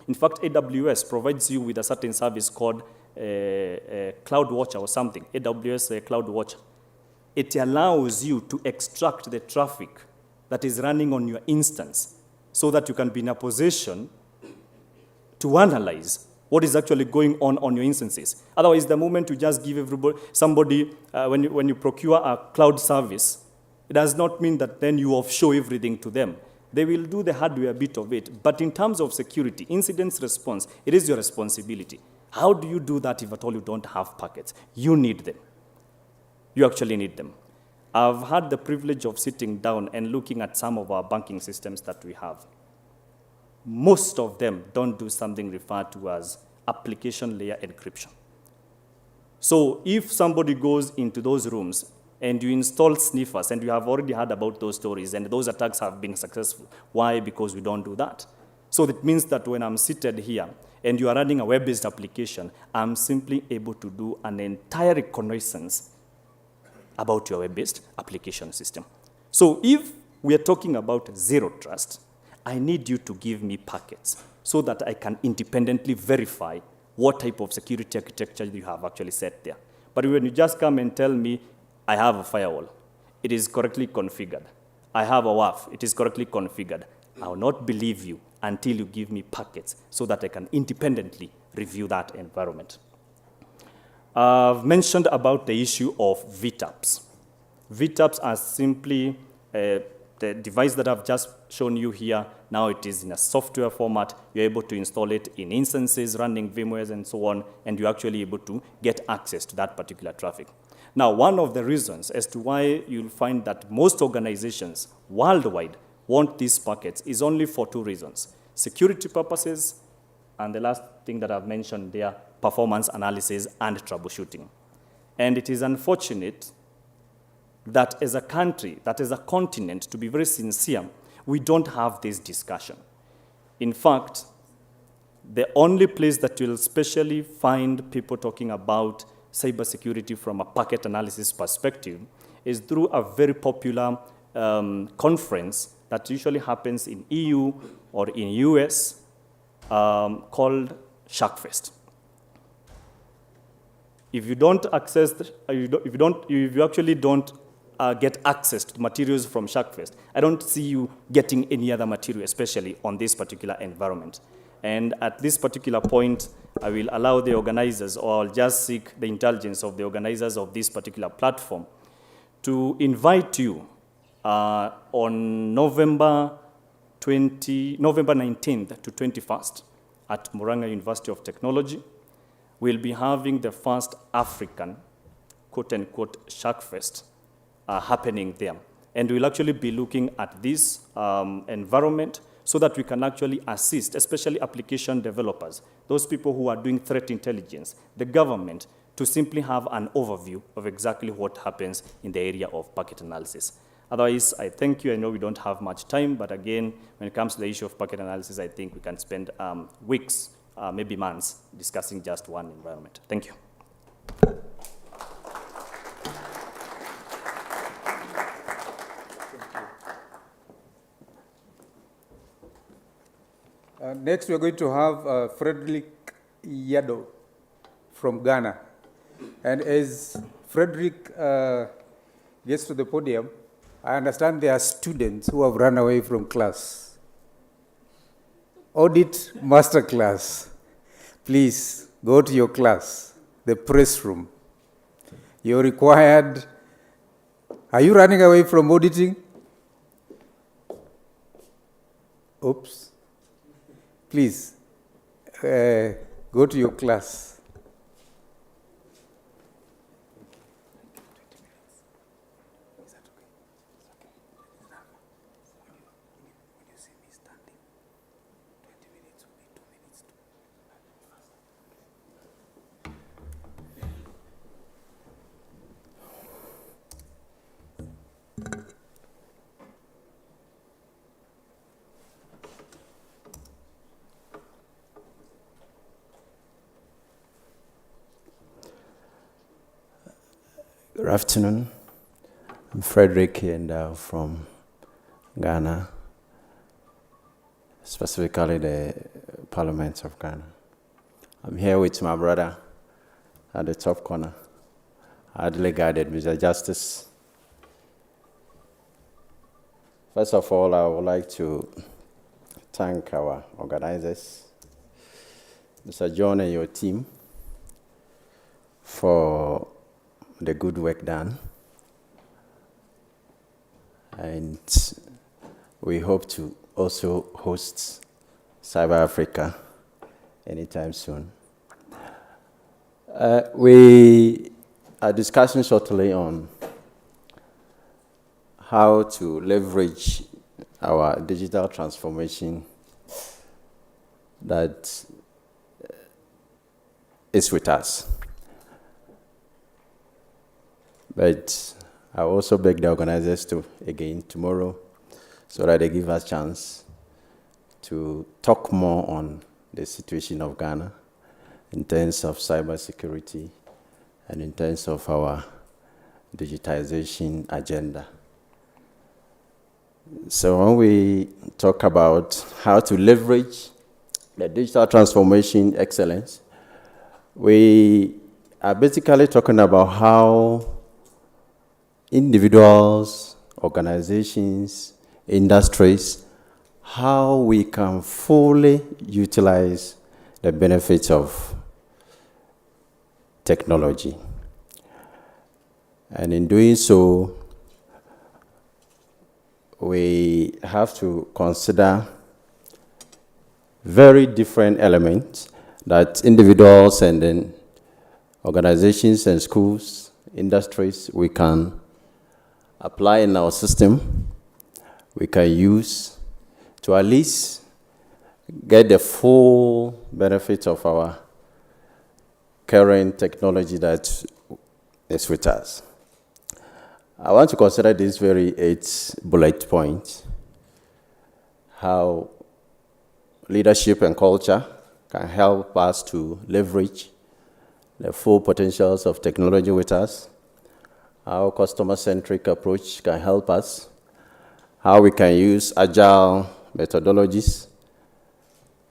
D: In fact, AWS provides you with a certain service called CloudWatcher or something, AWS CloudWatcher. It allows you to extract the traffic that is running on your instance so that you can be in a position to analyze what is actually going on your instances. Otherwise, the moment you just give somebody, when you procure a cloud service, it does not mean that then you offshore everything to them. They will do the hardware bit of it. But in terms of security, incident response, it is your responsibility. How do you do that if at all you don't have packets? You need them. You actually need them. I've had the privilege of sitting down and looking at some of our banking systems that we have. Most of them don't do something referred to as application layer encryption. So if somebody goes into those rooms and you install sniffers, and you have already heard about those stories, and those attacks have been successful. Why? Because we don't do that. So that means that when I'm seated here and you are running a web-based application, I'm simply able to do an entire reconnaissance about your web-based application system. So if we are talking about zero trust, I need you to give me packets so that I can independently verify what type of security architecture you have actually set there. But when you just come and tell me, I have a firewall, it is correctly configured. I have a WAF, it is correctly configured. I will not believe you until you give me packets so that I can independently review that environment. I've mentioned about the issue of VTAPs. VTAPs are simply the device that I've just shown you here. Now it is in a software format. You're able to install it in instances, running VMwares and so on, and you're actually able to get access to that particular traffic. Now, one of the reasons as to why you'll find that most organizations worldwide want these packets is only for two reasons: security purposes, and the last thing that I've mentioned there, performance analysis and troubleshooting. And it is unfortunate that as a country, that as a continent, to be very sincere, we don't have this discussion. In fact, the only place that you'll especially find people talking about cybersecurity from a packet analysis perspective is through a very popular conference that usually happens in EU or in US called SharkFest. If you don't access, if you actually don't get access to materials from SharkFest, I don't see you getting any other material, especially on this particular environment. And at this particular point, I will allow the organizers, or I'll just seek the intelligence of the organizers of this particular platform, to invite you on November 19th to 21st at Murang'a University of Technology. We'll be having the first African, quote-unquote, SharkFest happening there. And we'll actually be looking at this environment so that we can actually assist, especially application developers, those people who are doing threat intelligence, the government, to simply have an overview of exactly what happens in the area of packet analysis. Otherwise, I thank you. I know we don't have much time, but again, when it comes to the issue of packet analysis, I think we can spend weeks, maybe months, discussing just one environment. Thank you.
B: Next, we're going to have Frederick Yado from Ghana. And as Frederick gets to the podium, I understand there are students who have run away from class. Audit master class. Please go to your class, the press room. You're required. Are you running away from auditing? Oops. Please, go to your class.
E: Good afternoon. I'm Frederick Yendau from Ghana, specifically the Parliament of Ghana. I'm here with my brother at the top corner, Adley Guided, Mr. Justice. First of all, I would like to thank our organizers, Mr. John and your team, for the good work done. And we hope to also host Cyber Africa anytime soon. We are discussing shortly on how to leverage our digital transformation that is with us. But I also beg the organizers to, again, tomorrow, so that they give us a chance to talk more on the situation of Ghana in terms of cybersecurity and in terms of our digitization agenda. So when we talk about how to leverage the digital transformation excellence, we are basically talking about how individuals, organizations, industries, how we can fully utilize the benefits of technology. And in doing so, we have to consider very different elements that individuals and then organizations and schools, industries, we can apply in our system, we can use to at least get the full benefit of our current technology that is with us. I want to consider this very 8 bullet points, how leadership and culture can help us to leverage the full potentials of technology with us, how customer-centric approach can help us, how we can use agile methodologies,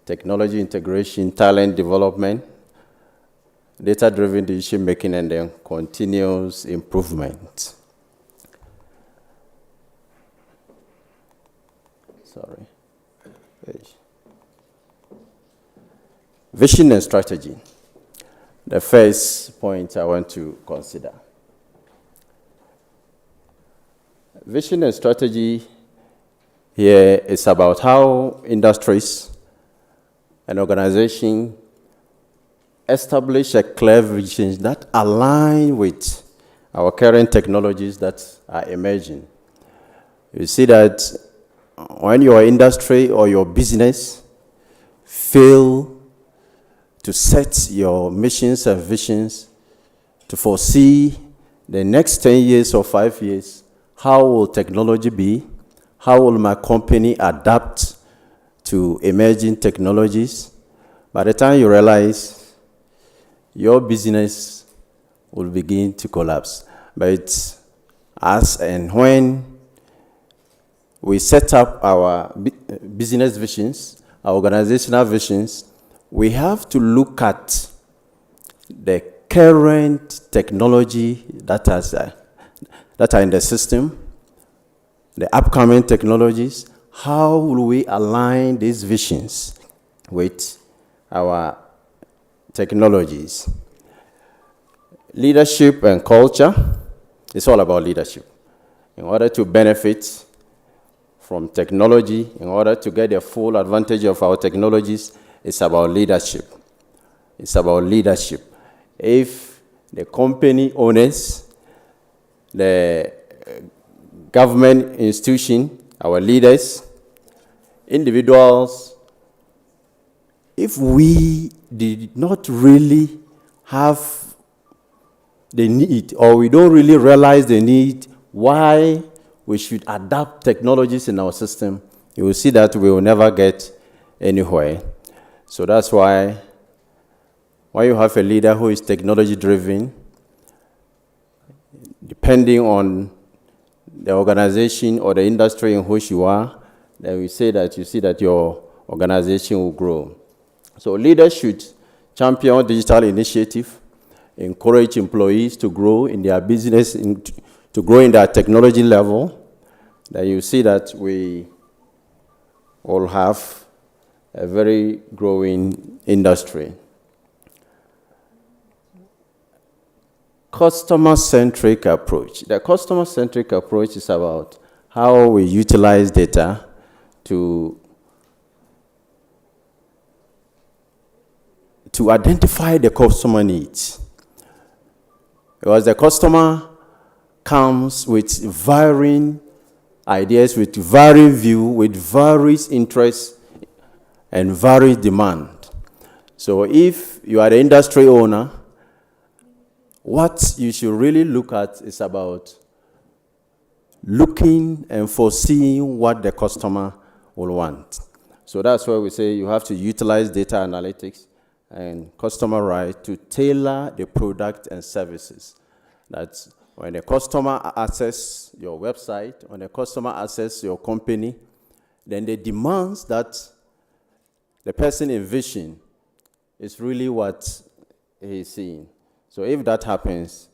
E: technology integration, talent development, data-driven decision-making, and then continuous improvement. Sorry. Vision and strategy. The first point I want to consider. Vision and strategy here is about how industries and organizations establish a clear vision that align with our current technologies that are emerging. You see that when your industry or your business fail to set your missions and visions to foresee the next 10 years or 5 years, how will technology be? How will my company adapt to emerging technologies? By the time you realize, your business will begin to collapse. But as and when we set up our business visions, our organizational visions, we have to look at the current technology that are in the system, the upcoming technologies. How will we align these visions with our technologies? Leadership and culture, it's all about leadership. In order to benefit from technology, in order to get the full advantage of our technologies, it's about leadership. It's about leadership. If the company owners, the government institution, our leaders, individuals, if we did not really have the need, or we don't really realize the need why we should adapt technologies in our system, you will see that we will never get anywhere. So that's why when you have a leader who is technology-driven, depending on the organization or the industry in which you are, then we say that you see that your organization will grow. So leaders should champion digital initiative, encourage employees to grow in their business, to grow in their technology level. Then you see that we all have a very growing industry. Customer-centric approach. The customer-centric approach is about how we utilize data to identify the customer needs. Because the customer comes with varying ideas, with varying view, with various interests, and various demand. So if you are the industry owner, what you should really look at is about looking and foreseeing what the customer will want. So that's why we say you have to utilize data analytics and customer right to tailor the product and services. That's when the customer access your website, when the customer access your company, then the demands that the person envision is really what he is seeing. So if that happens,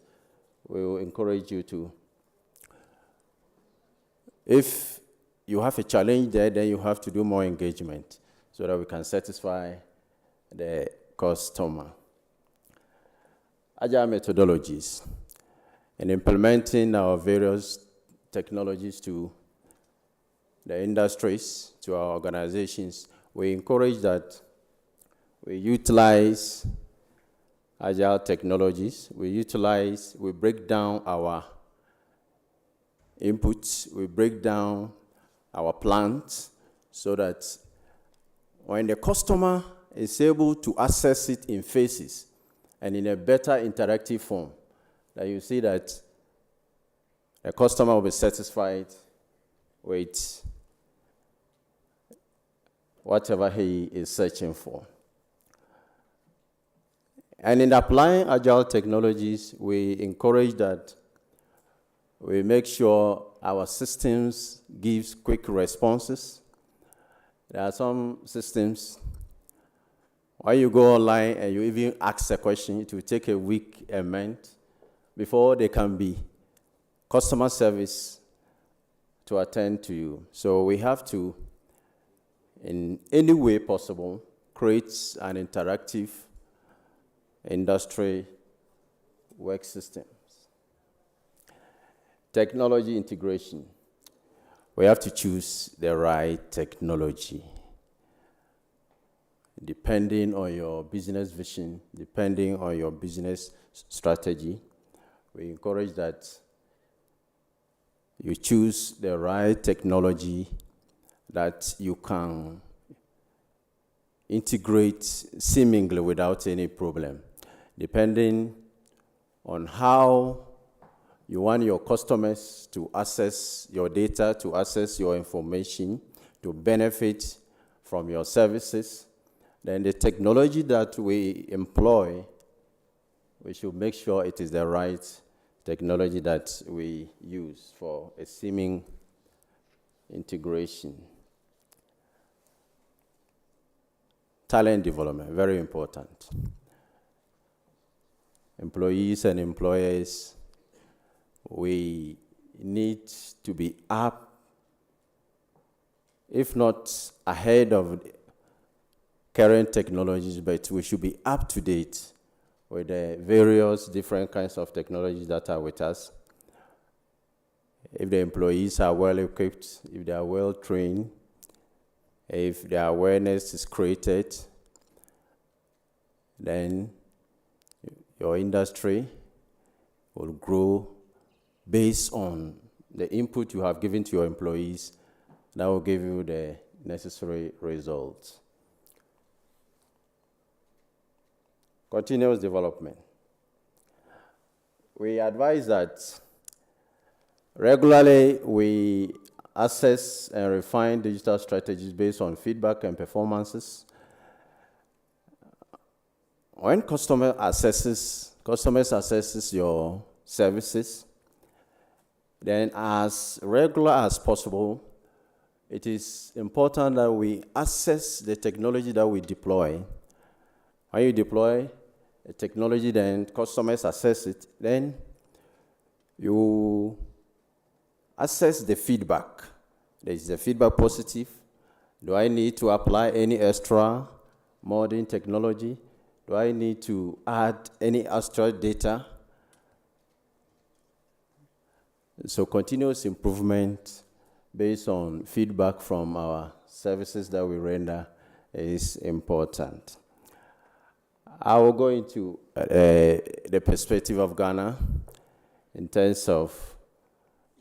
E: we will encourage you to. If you have a challenge there, then you have to do more engagement so that we can satisfy the customer. Agile methodologies and implementing our various technologies to the industries, to our organizations. We encourage that we utilize agile technologies. We break down our inputs, we break down our plans so that when the customer is able to access it in phases and in a better interactive form, that you see that the customer will be satisfied with whatever he is searching for. And in applying agile technologies, we encourage that we make sure our systems gives quick responses. There are some systems, when you go online and you even ask a question, it will take a week, a month, before they can be customer service to attend to you. So we have to, in any way possible, create an interactive industry work system. Technology integration. We have to choose the right technology. Depending on your business vision, depending on your business strategy, we encourage that you choose the right technology that you can integrate seemingly without any problem. Depending on how you want your customers to access your data, to access your information, to benefit from your services, then the technology that we employ, we should make sure it is the right technology that we use for a seeming integration. Talent development, very important. Employees and employers, we need to be up, if not ahead of current technologies, but we should be up to date with the various different kinds of technologies that are with us. If the employees are well equipped, if they are well trained, if their awareness is created, then your industry will grow based on the input you have given to your employees. That will give you the necessary results. Continuous development. We advise that regularly we assess and refine digital strategies based on feedback and performances. When customers assesses your services, then as regular as possible, it is important that we assess the technology that we deploy. When you deploy a technology, then customers assess it, then you assess the feedback. Is the feedback positive? Do I need to apply any extra modern technology? Do I need to add any extra data? So continuous improvement based on feedback from our services that we render is important. I will go into the perspective of Ghana in terms of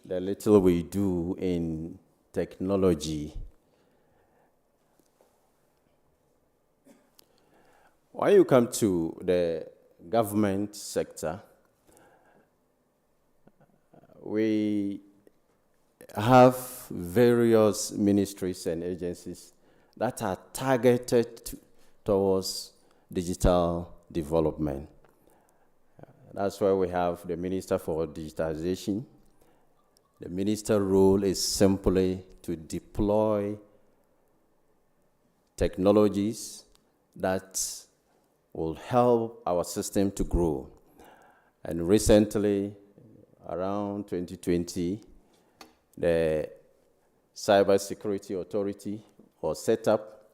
E: the little we do in technology. When you come to the government sector, we have various ministries and agencies that are targeted towards digital development. That's why we have the Minister for Digitization. The minister role is simply to deploy technologies that will help our system to grow. And recently, around 2020, the Cybersecurity Authority was set up.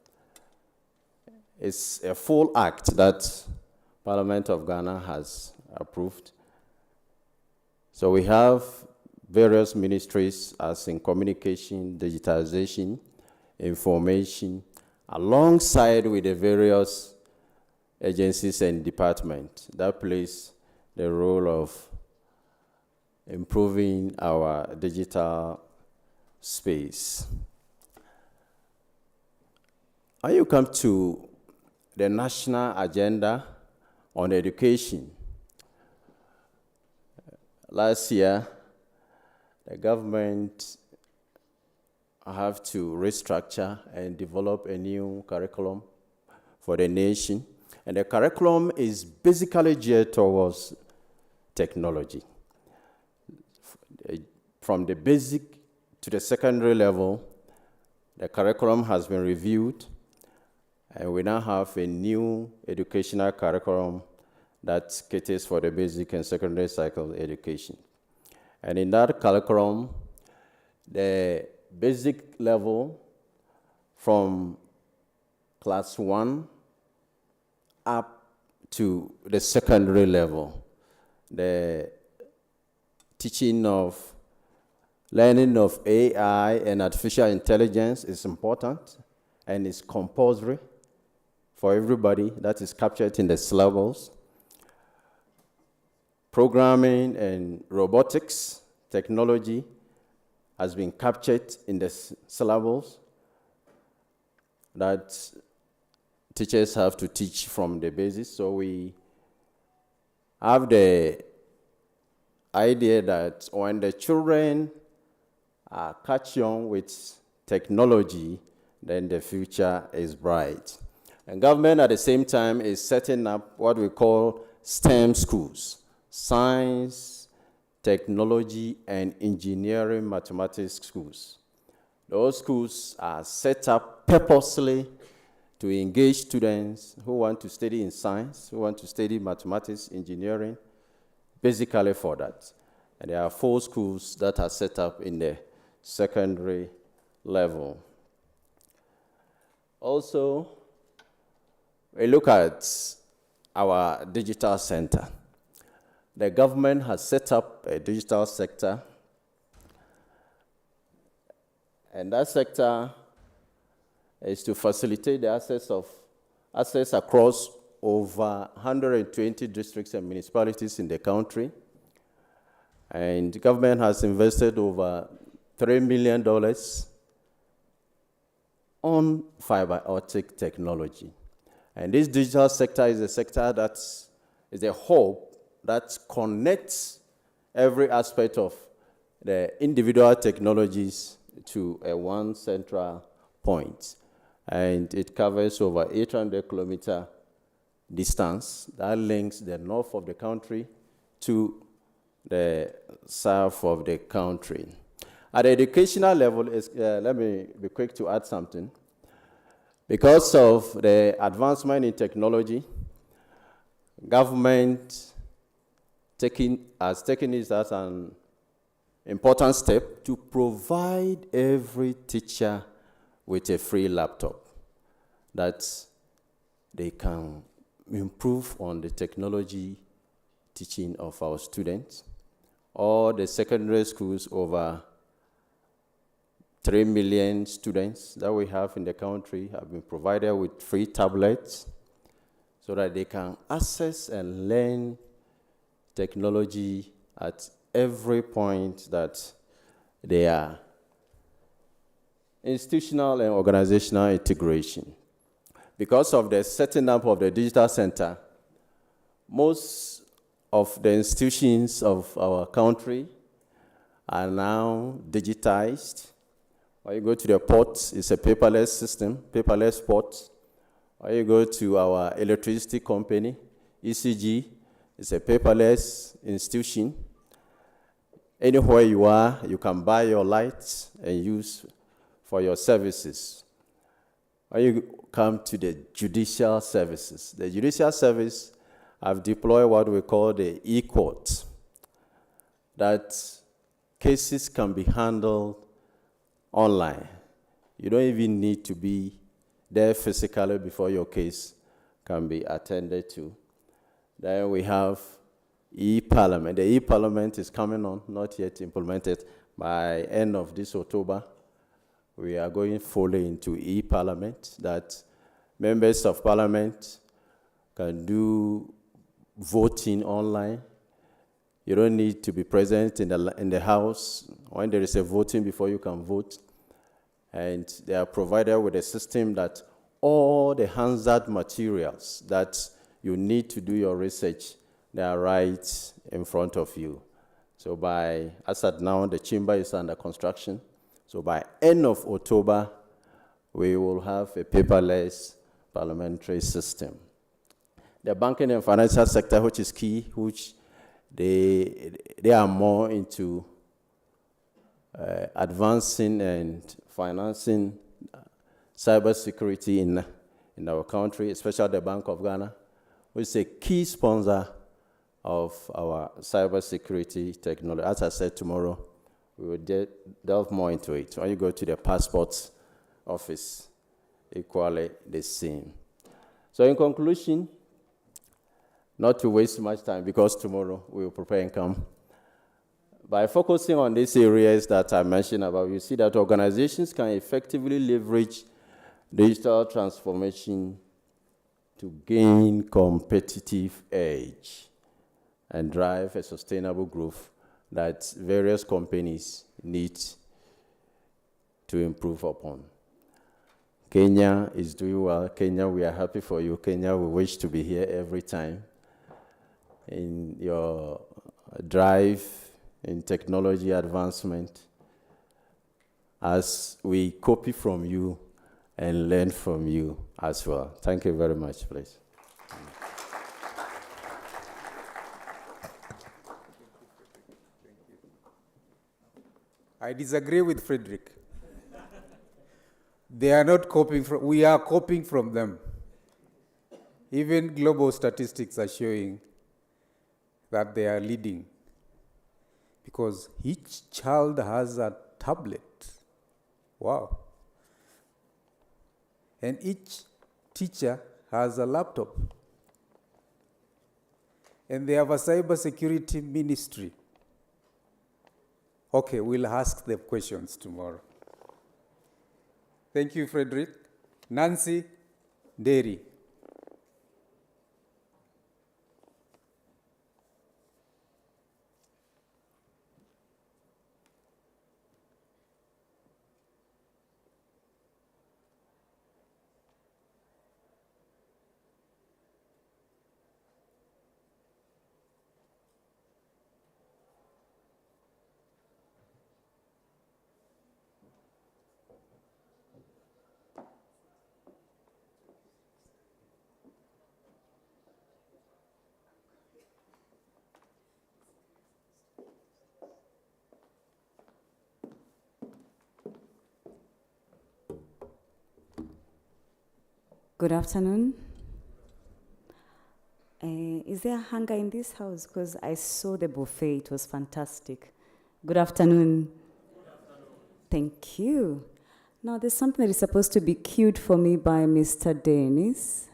E: It's a full act that Parliament of Ghana has approved. So we have various ministries as in communication, digitization, information, alongside with the various agencies and departments that plays the role of improving our digital space. When you come to the national agenda on education, last year, the government have to restructure and develop a new curriculum for the nation. And the curriculum is basically geared towards technology. From the basic to the secondary level, the curriculum has been reviewed, and we now have a new educational curriculum that caters for the basic and secondary cycle education. And in that curriculum, the basic level from class 1 up to the secondary level, the teaching of learning of AI and artificial intelligence is important and is compulsory for everybody. That is captured in the syllabus. Programming and robotics technology has been captured in the syllabus that teachers have to teach from the basis. So we have the idea that when the children catch on with technology, then the future is bright. And government at the same time is setting up what we call STEM schools: science, technology, and engineering mathematics schools. Those schools are set up purposely to engage students who want to study in science, who want to study mathematics, engineering, basically for that. And there are 4 schools that are set up in the secondary level. Also, we look at our digital center. The government has set up a digital sector, and that sector is to facilitate the access across over 120 districts and municipalities in the country. And the government has invested over $3 million on fiber optic technology. And this digital sector is a sector that is a hub that connects every aspect of the individual technologies to a one central point. And it covers over 800-kilometer distance that links the north of the country to the south of the country. At the educational level, let me be quick to add something. Because of the advancement in technology, government has taken it as an important step to provide every teacher with a free laptop that they can improve on the technology teaching of our students. All the secondary schools, over 3 million students that we have in the country, have been provided with free tablets so that they can access and learn technology at every point that they are. Institutional and organizational integration. because of the setting up of the digital center, most of the institutions of our country are now digitized. When you go to the port, it's a paperless system, paperless port. When you go to our electricity company, ECG, it's a paperless institution. Anywhere you are, you can buy your lights and use for your services. When you come to the judicial services, the judicial service have deployed what we call the e-court, that cases can be handled online. You don't even need to be there physically before your case can be attended to. Then we have e-Parliament. The e-Parliament is coming on, not yet implemented. By end of this October, we are going fully into e-Parliament, that members of Parliament can do voting online. You don't need to be present in the house when there is a voting before you can vote. And they are provided with a system that all the hazard materials that you need to do your research, they are right in front of you. So as at now, the chamber is under construction. So by end of October, we will have a paperless parliamentary system. The banking and financial sector, which is key, which they are more into advancing and financing cybersecurity in our country, especially the Bank of Ghana, which is a key sponsor of our cybersecurity technology. As I said, tomorrow, we will delve more into it. When you go to the passport office, equally the same. So in conclusion, not to waste much time, because tomorrow we will prepare and come. By focusing on these areas that I mentioned about, you see that organizations can effectively leverage digital transformation to gain competitive edge and drive a sustainable growth that various companies need to improve upon. Kenya is doing well. Kenya, we are happy for you. Kenya, we wish to be here every time in your drive in technology advancement as we copy from you and learn from you as well. Thank you very much, please.
B: I disagree with Frederick. They are not copying from, we are copying from them. Even global statistics are showing that they are leading, because each child has a tablet. Wow. And each teacher has a laptop. And they have a cybersecurity ministry. Okay, we'll ask the questions tomorrow. Thank you, Frederick. Nancy Derry.
F: Good afternoon. Is there hunger in this house? Because I saw the buffet, it was fantastic. Good afternoon. Good afternoon. Thank you. Now, there's something that is supposed to be queued for me by Mr. Dennis.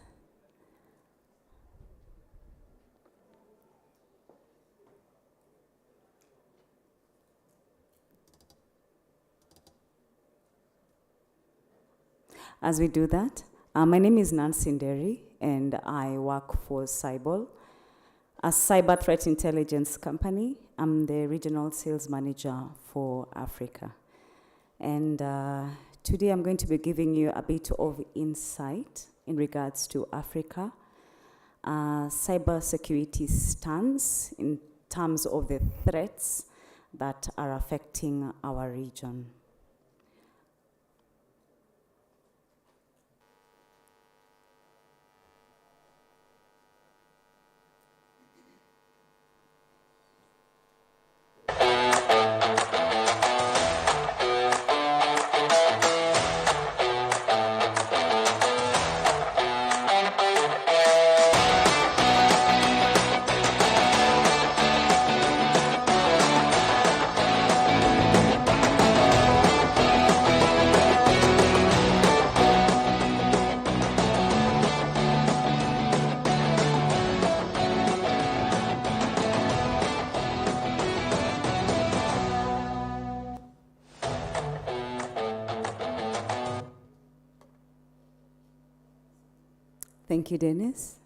F: As we do that, my name is Nancy Nderi, and I work for Cybol, a cyber threat intelligence company. I'm the regional sales manager for Africa. And today I'm going to be giving you a bit of insight in regards to Africa, cybersecurity stance in terms of the threats that are affecting our region. Thank you, Dennis.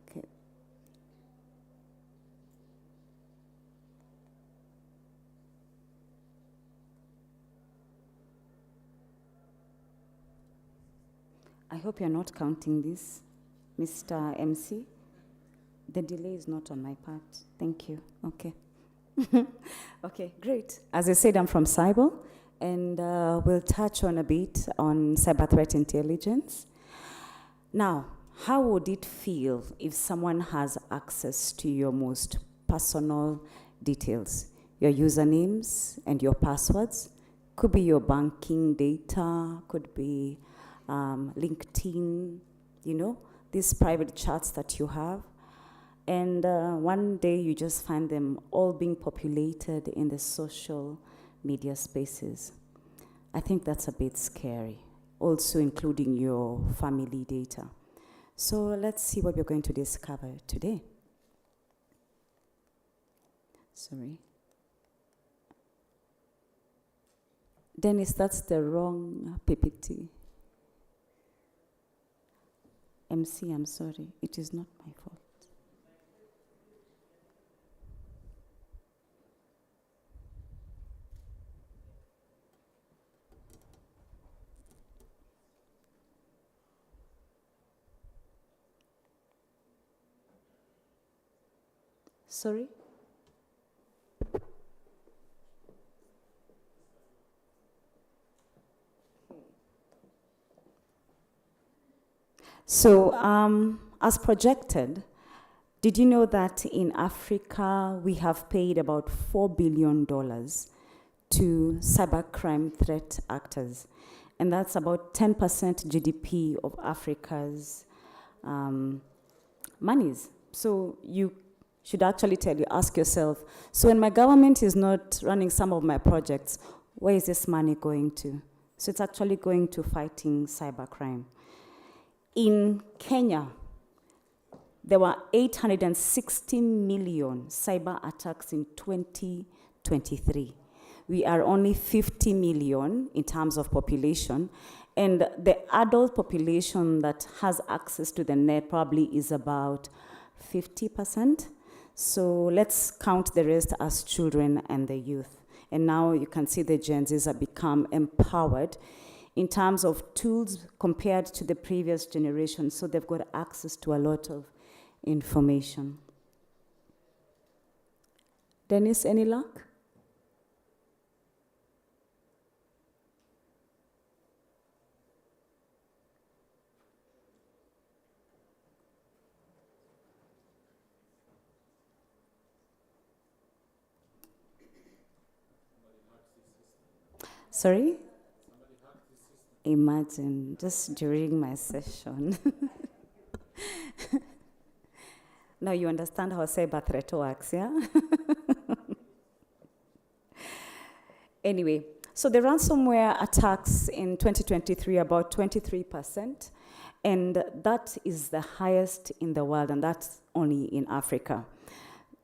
F: Okay. I hope you're not counting this, Mr. MC. The delay is not on my part. Thank you. Okay. Okay, great. As I said, I'm from Cyber, and we'll touch on a bit on cyber threat intelligence. Now, how would it feel if someone has access to your most personal details? Your usernames and your passwords? Could be your banking data, could be LinkedIn, you know, these private chats that you have. And one day you just find them all being populated in the social media spaces. I think that's a bit scary, also including your family data. So let's see what we're going to discover today. Sorry. Dennis, that's the wrong PPT. MC, I'm sorry, it is not my fault. Sorry? So, as projected, did you know that in Africa we have paid about $4 billion to cybercrime threat actors? And that's about 10% GDP of Africa's monies. So you should actually ask yourself, so when my government is not running some of my projects, where is this money going to? So it's actually going to fighting cybercrime. In Kenya, there were 860 million cyber attacks in 2023. We are only 50 million in terms of population, and the adult population that has access to the net probably is about 50%. So let's count the rest as children and the youth. And now you can see the Gen Zs have become empowered in terms of tools compared to the previous generation. So they've got access to a lot of information. Dennis, any luck? Sorry? Imagine, just during my session. Now you understand how cyber threat works, yeah? Anyway, so the ransomware attacks in 2023 about 23%, and that is the highest in the world, and that's only in Africa.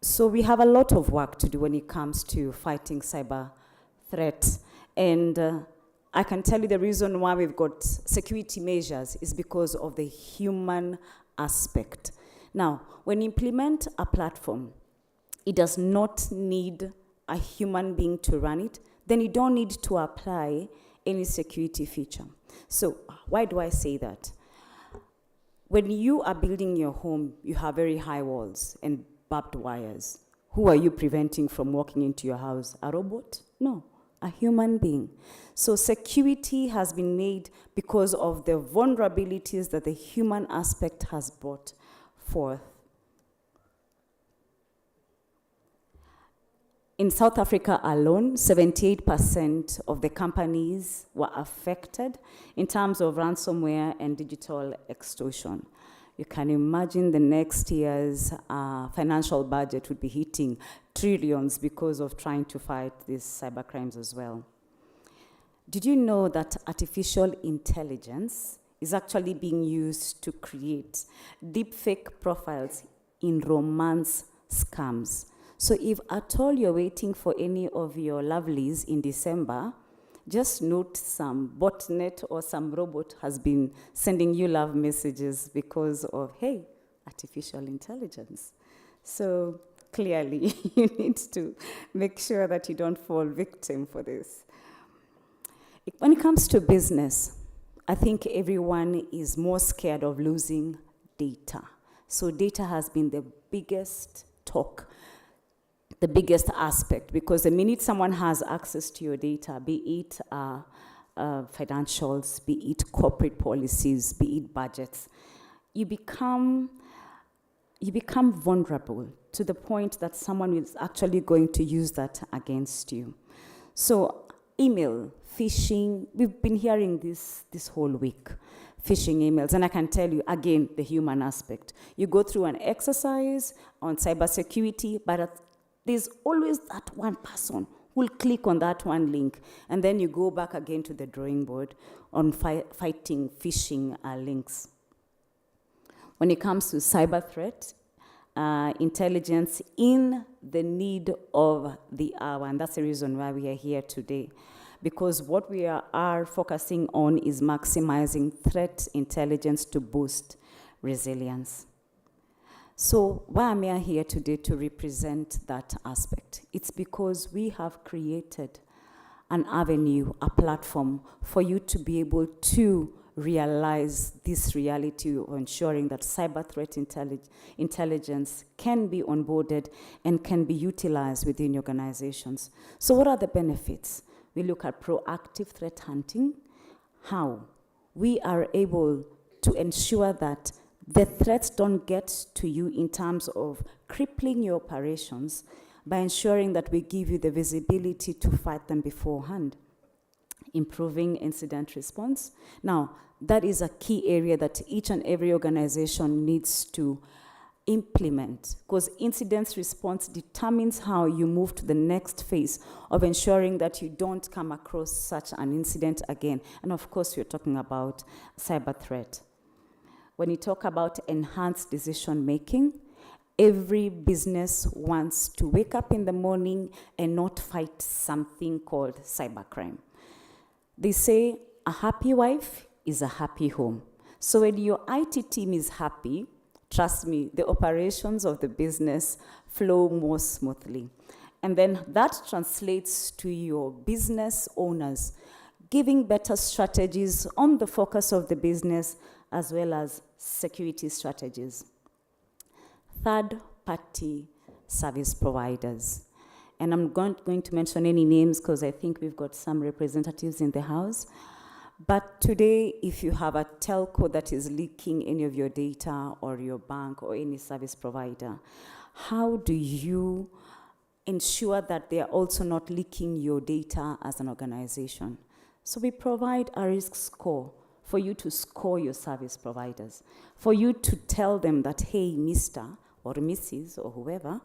F: So we have a lot of work to do when it comes to fighting cyber threats. And I can tell you the reason why we've got security measures is because of the human aspect. Now, when you implement a platform, it does not need a human being to run it, then you don't need to apply any security feature. So why do I say that? When you are building your home, you have very high walls and barbed wires. Who are you preventing from walking into your house? A robot? No, a human being. So security has been made because of the vulnerabilities that the human aspect has brought forth. In South Africa alone, 78% of the companies were affected in terms of ransomware and digital extortion. You can imagine the next year's financial budget would be hitting trillions because of trying to fight these cybercrimes as well. Did you know that artificial intelligence is actually being used to create deepfake profiles in romance scams? So if at all you're waiting for any of your lovelies in December, just note some botnet or some robot has been sending you love messages because of, hey, artificial intelligence. So clearly, you need to make sure that you don't fall victim for this. When it comes to business, I think everyone is more scared of losing data. So data has been the biggest talk, the biggest aspect, because the minute someone has access to your data, be it financials, be it corporate policies, be it budgets, you become vulnerable to the point that someone is actually going to use that against you. So email, phishing, we've been hearing this whole week, phishing emails, and I can tell you, again, the human aspect. You go through an exercise on cybersecurity, but there's always that one person who will click on that one link, and then you go back again to the drawing board on fighting phishing links. When it comes to cyber threat, intelligence in the need of the hour, and that's the reason why we are here today. Because what we are focusing on is maximizing threat intelligence to boost resilience. So why am I here today to represent that aspect? It's because we have created an avenue, a platform for you to be able to realize this reality of ensuring that cyber threat intelligence can be onboarded and can be utilized within organizations. So what are the benefits? We look at proactive threat hunting, how we are able to ensure that the threats don't get to you in terms of crippling your operations by ensuring that we give you the visibility to fight them beforehand. Improving incident response. Now, that is a key area that each and every organization needs to implement, because incident response determines how you move to the next phase of ensuring that you don't come across such an incident again. And of course, we're talking about cyber threat. When you talk about enhanced decision making, every business wants to wake up in the morning and not fight something called cybercrime. They say a happy wife is a happy home. So when your IT team is happy, trust me, the operations of the business flow more smoothly. And then that translates to your business owners, giving better strategies on the focus of the business as well as security strategies. Third-party service providers. And I'm not going to mention any names because I think we've got some representatives in the house. But today, if you have a telco that is leaking any of your data or your bank or any service provider, how do you ensure that they are also not leaking your data as an organization? So we provide a risk score for you to score your service providers, for you to tell them that, hey, Mr. or Mrs. or whoever,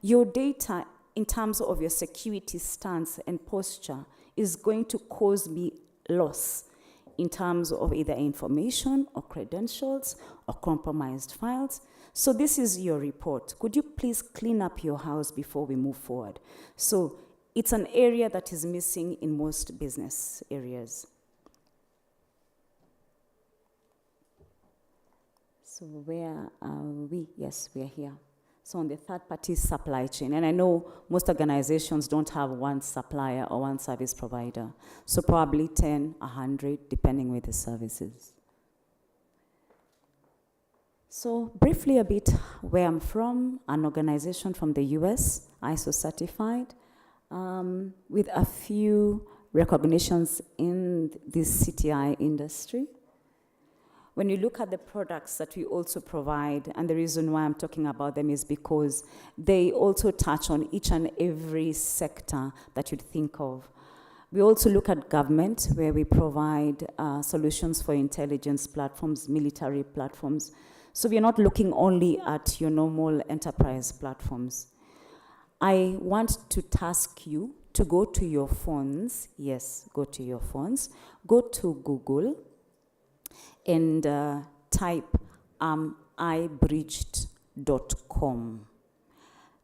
F: your data in terms of your security stance and posture is going to cause me loss in terms of either information or credentials or compromised files. So this is your report. Could you please clean up your house before we move forward? So it's an area that is missing in most business areas. So where are we? Yes, we are here. So on the third-party supply chain, and I know most organizations don't have one supplier or one service provider, so probably 10, 100, depending with the services. So briefly a bit where I'm from, an organization from the US, ISO certified, with a few recognitions in this CTI industry. When you look at the products that we also provide, and the reason why I'm talking about them is because they also touch on each and every sector that you'd think of. We also look at government, where we provide solutions for intelligence platforms, military platforms. So we're not looking only at your normal enterprise platforms. I want to task you to go to your phones. Yes, go to your phones. Go to Google and type iBreached.com.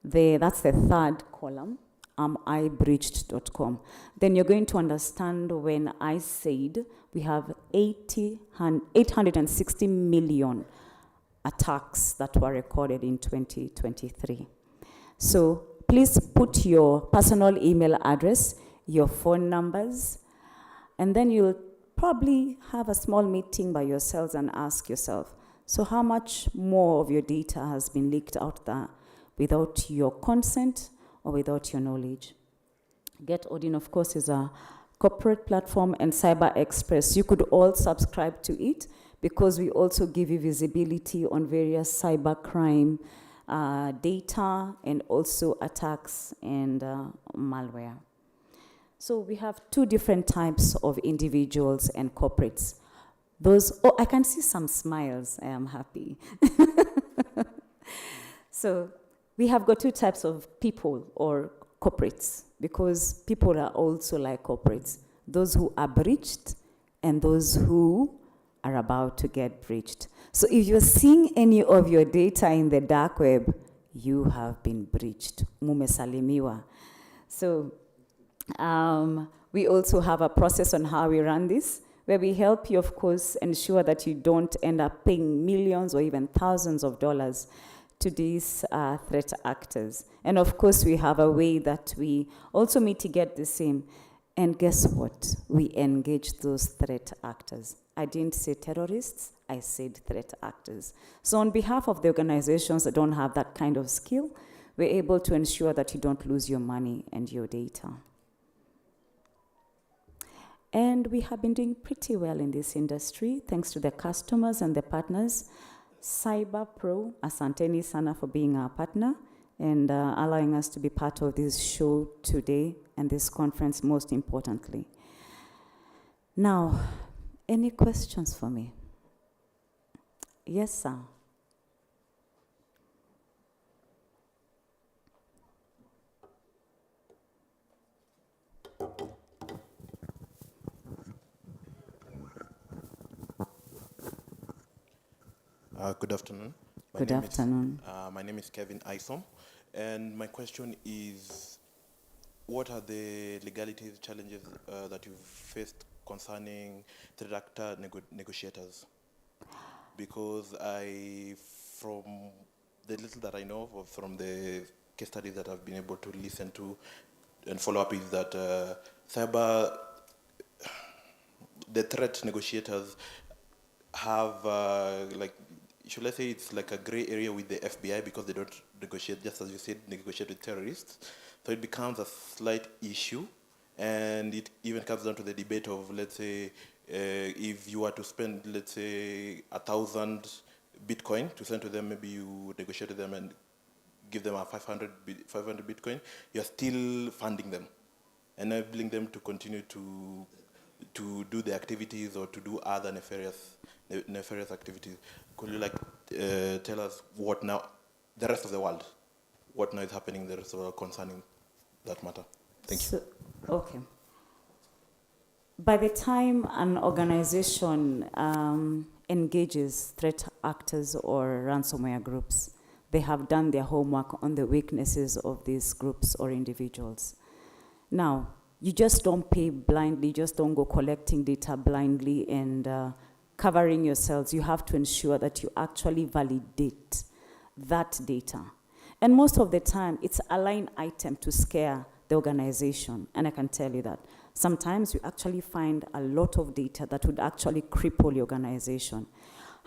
F: That's the third column, iBreached.com. Then you're going to understand when I said we have 860 million attacks that were recorded in 2023. So please put your personal email address, your phone numbers, and then you'll probably have a small meeting by yourselves and ask yourself, so how much more of your data has been leaked out there without your consent or without your knowledge? GetOdin, of course, is a corporate platform, and Cyber Express, you could all subscribe to it because we also give you visibility on various cybercrime data and also attacks and malware. So we have two different types of individuals and corporates. Oh, I can see some smiles. I am happy. So we have got two types of people or corporates, because people are also like corporates. Those who are breached and those who are about to get breached. So if you're seeing any of your data in the dark web, you have been breached. Mumesalimiwa. So we also have a process on how we run this, where we help you, of course, ensure that you don't end up paying millions or even thousands of dollars to these threat actors. And of course, we have a way that we also mitigate the same. And guess what? We engage those threat actors. I didn't say terrorists, I said threat actors. So on behalf of the organizations that don't have that kind of skill, we're able to ensure that you don't lose your money and your data. And we have been doing pretty well in this industry, thanks to the customers and the partners. CyberPro, asanteni sana for being our partner and allowing us to be part of this show today and this conference, most importantly. Now, any questions for me? Yes, sir.
G: Good afternoon.
F: Good afternoon.
G: My name is Kevin Isom, and my question is, what are the legalities challenges that you've faced concerning threat actor negotiators? Because from the little that I know of, from the case studies that I've been able to listen to and follow up, is that the threat negotiators have should I say it's like a gray area with the FBI, because they don't negotiate, just as you said, negotiate with terrorists. So it becomes a slight issue, and it even comes down to the debate of, let's say, if you were to spend, let's say, 1,000 Bitcoin to send to them, maybe you negotiate with them and give them a 500 Bitcoin, you're still funding them, enabling them to continue to do the activities or to do other nefarious activities. Could you tell us what now, the rest of the world, what now is happening in the rest of the world concerning that matter? Thank you.
F: Okay. By the time an organization engages threat actors or ransomware groups, they have done their homework on the weaknesses of these groups or individuals. Now, you just don't pay blindly, just don't go collecting data blindly and covering yourselves. You have to ensure that you actually validate that data. And most of the time, it's a line item to scare the organization, and I can tell you that. Sometimes you actually find a lot of data that would actually cripple your organization.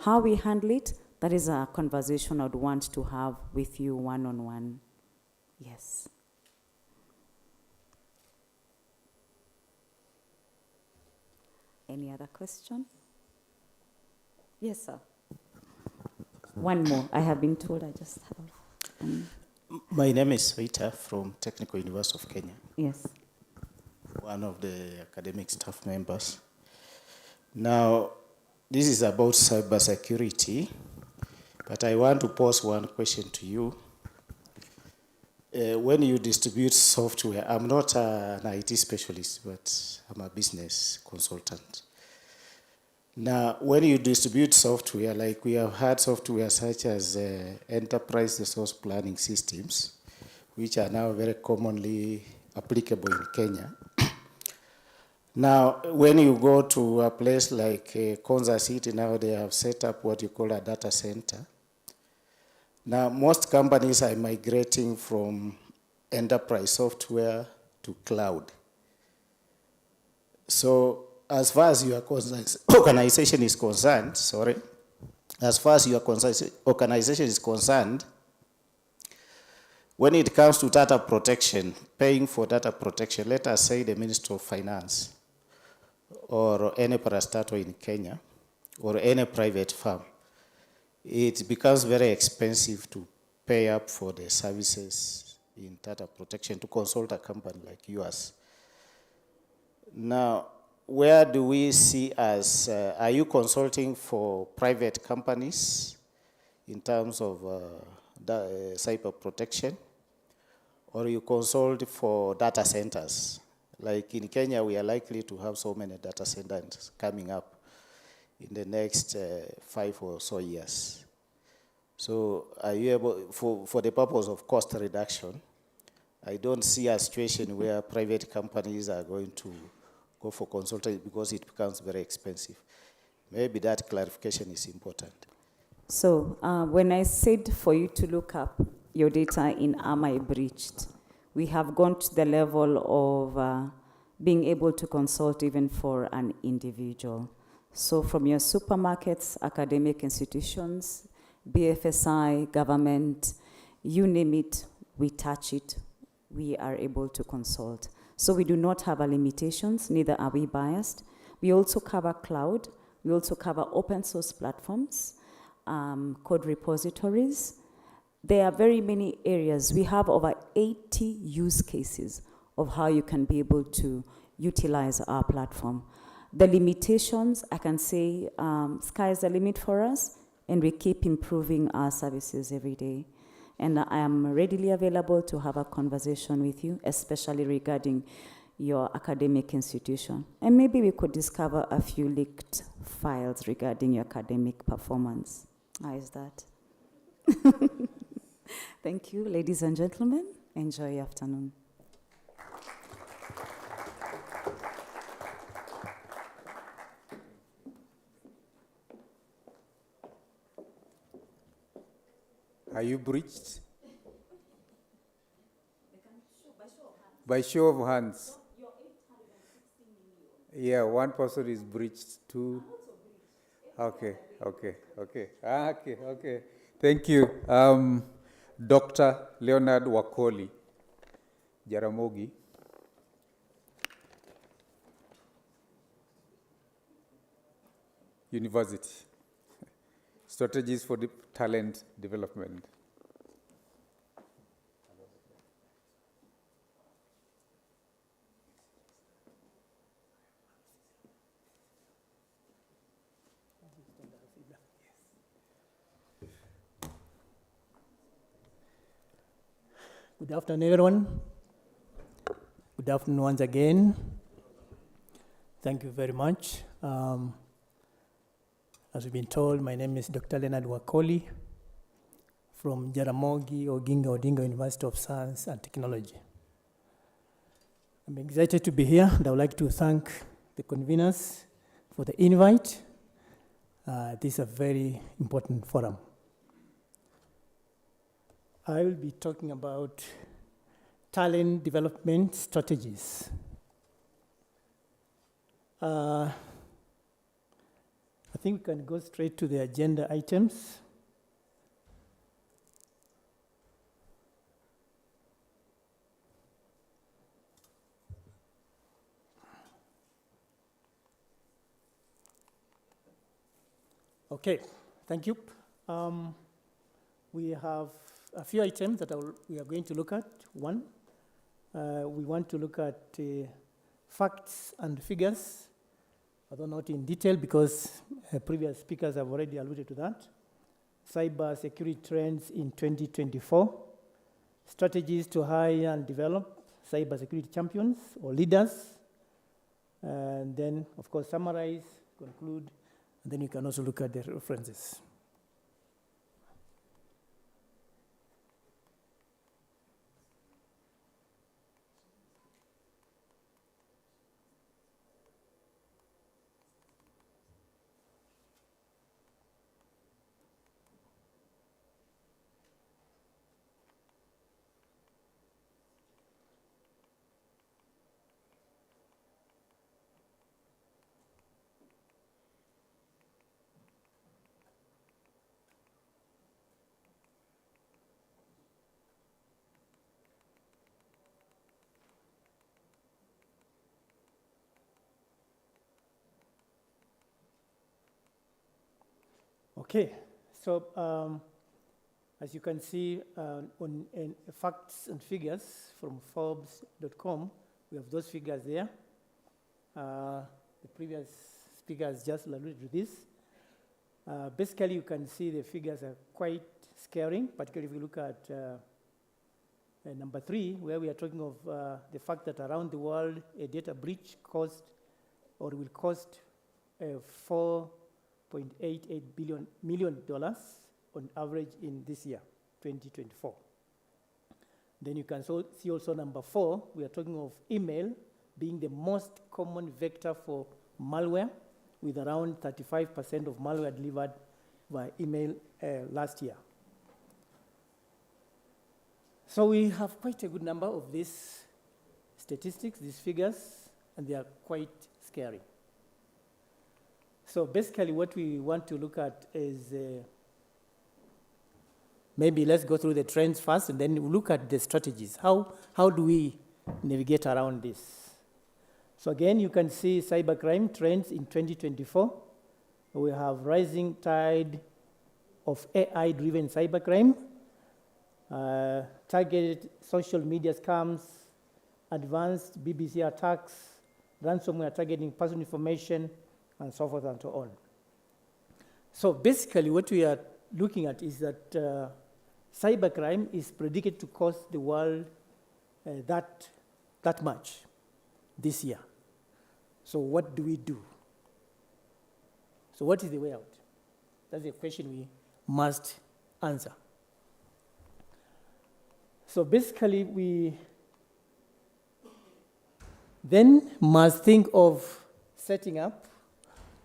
F: How we handle it, that is a conversation I'd want to have with you one-on-one. Yes. Any other question? Yes, sir. One more. I have been told I just have.
H: My name is Rita from Technical University of Kenya.
F: Yes.
H: One of the academic staff members. Now, this is about cybersecurity, but I want to pose one question to you. When you distribute software, I'm not an IT specialist, but I'm a business consultant. Now, when you distribute software, like we have had software such as enterprise resource planning systems, which are now very commonly applicable in Kenya. Now, when you go to a place like Konza City, now they have set up what you call a data center. Now, most companies are migrating from enterprise software to cloud. So, as far as your organization is concerned, when it comes to data protection, paying for data protection, let us say the Ministry of Finance or any parastatal in Kenya or any private firm, it becomes very expensive to pay up for the services in data protection to consult a company like yours. Now, where do we see as, are you consulting for private companies in terms of cyber protection, or you consult for data centers? Like in Kenya, we are likely to have so many data centers coming up in the next 5 or so years. So are you able, for the purpose of cost reduction, I don't see a situation where private companies are going to go for consulting because it becomes very expensive. Maybe that clarification is important.
F: So when I said for you to look up your data in Am I Breached, we have gone to the level of being able to consult even for an individual. So from your supermarkets, academic institutions, BFSI, government, you name it, we touch it, we are able to consult. So we do not have our limitations, neither are we biased. We also cover cloud, we also cover open source platforms, code repositories. There are very many areas. We have over 80 use cases of how you can be able to utilize our platform. The limitations, I can say, sky's the limit for us, and we keep improving our services every day. And I am readily available to have a conversation with you, especially regarding your academic institution. And maybe we could discover a few leaked files regarding your academic performance. How is that? Thank you, ladies and gentlemen. Enjoy your afternoon.
B: Are you breached? By show of hands. Yeah, one person is breached, two. Okay. Thank you. Dr. Leonard Wakoli, Jaramogi. University. Strategies for talent development.
I: Good afternoon, everyone. Good afternoon once again. Thank you very much. As we've been told, my name is Dr. Leonard Wakoli from Jaramogi Oginga Odinga University of Science and Technology. I'm excited to be here, and I would like to thank the conveners for the invite. This is a very important forum. I will be talking about talent development strategies. I think we can go straight to the agenda items. Okay, thank you. We have a few items that we are going to look at. One, we want to look at facts and figures, although not in detail because previous speakers have already alluded to that. Cyber security trends in 2024, strategies to hire and develop cyber security champions or leaders, and then, of course, summarize, conclude, and then you can also look at the references. Okay, so as you can see on facts and figures from Forbes.com, we have those figures there. The previous speakers just alluded to this. Basically, you can see the figures are quite scaring, particularly if you look at number 3, where we are talking of the fact that around the world, a data breach cost or will cost $4.88 million on average in this year, 2024. Then you can see also number 4, we are talking of email being the most common vector for malware, with around 35% of malware delivered via email last year. So we have quite a good number of these statistics, these figures, and they are quite scary. So basically what we want to look at is, maybe let's go through the trends first and then look at the strategies. How do we navigate around this? So again, you can see cybercrime trends in 2024. We have rising tide of AI-driven cybercrime, targeted social media scams, advanced BBC attacks, ransomware targeting personal information, and so forth and so on. So basically what we are looking at is that cybercrime is predicted to cost the world that much this year. So what do we do? So what is the way out? That's the question we must answer. So basically we then must think of setting up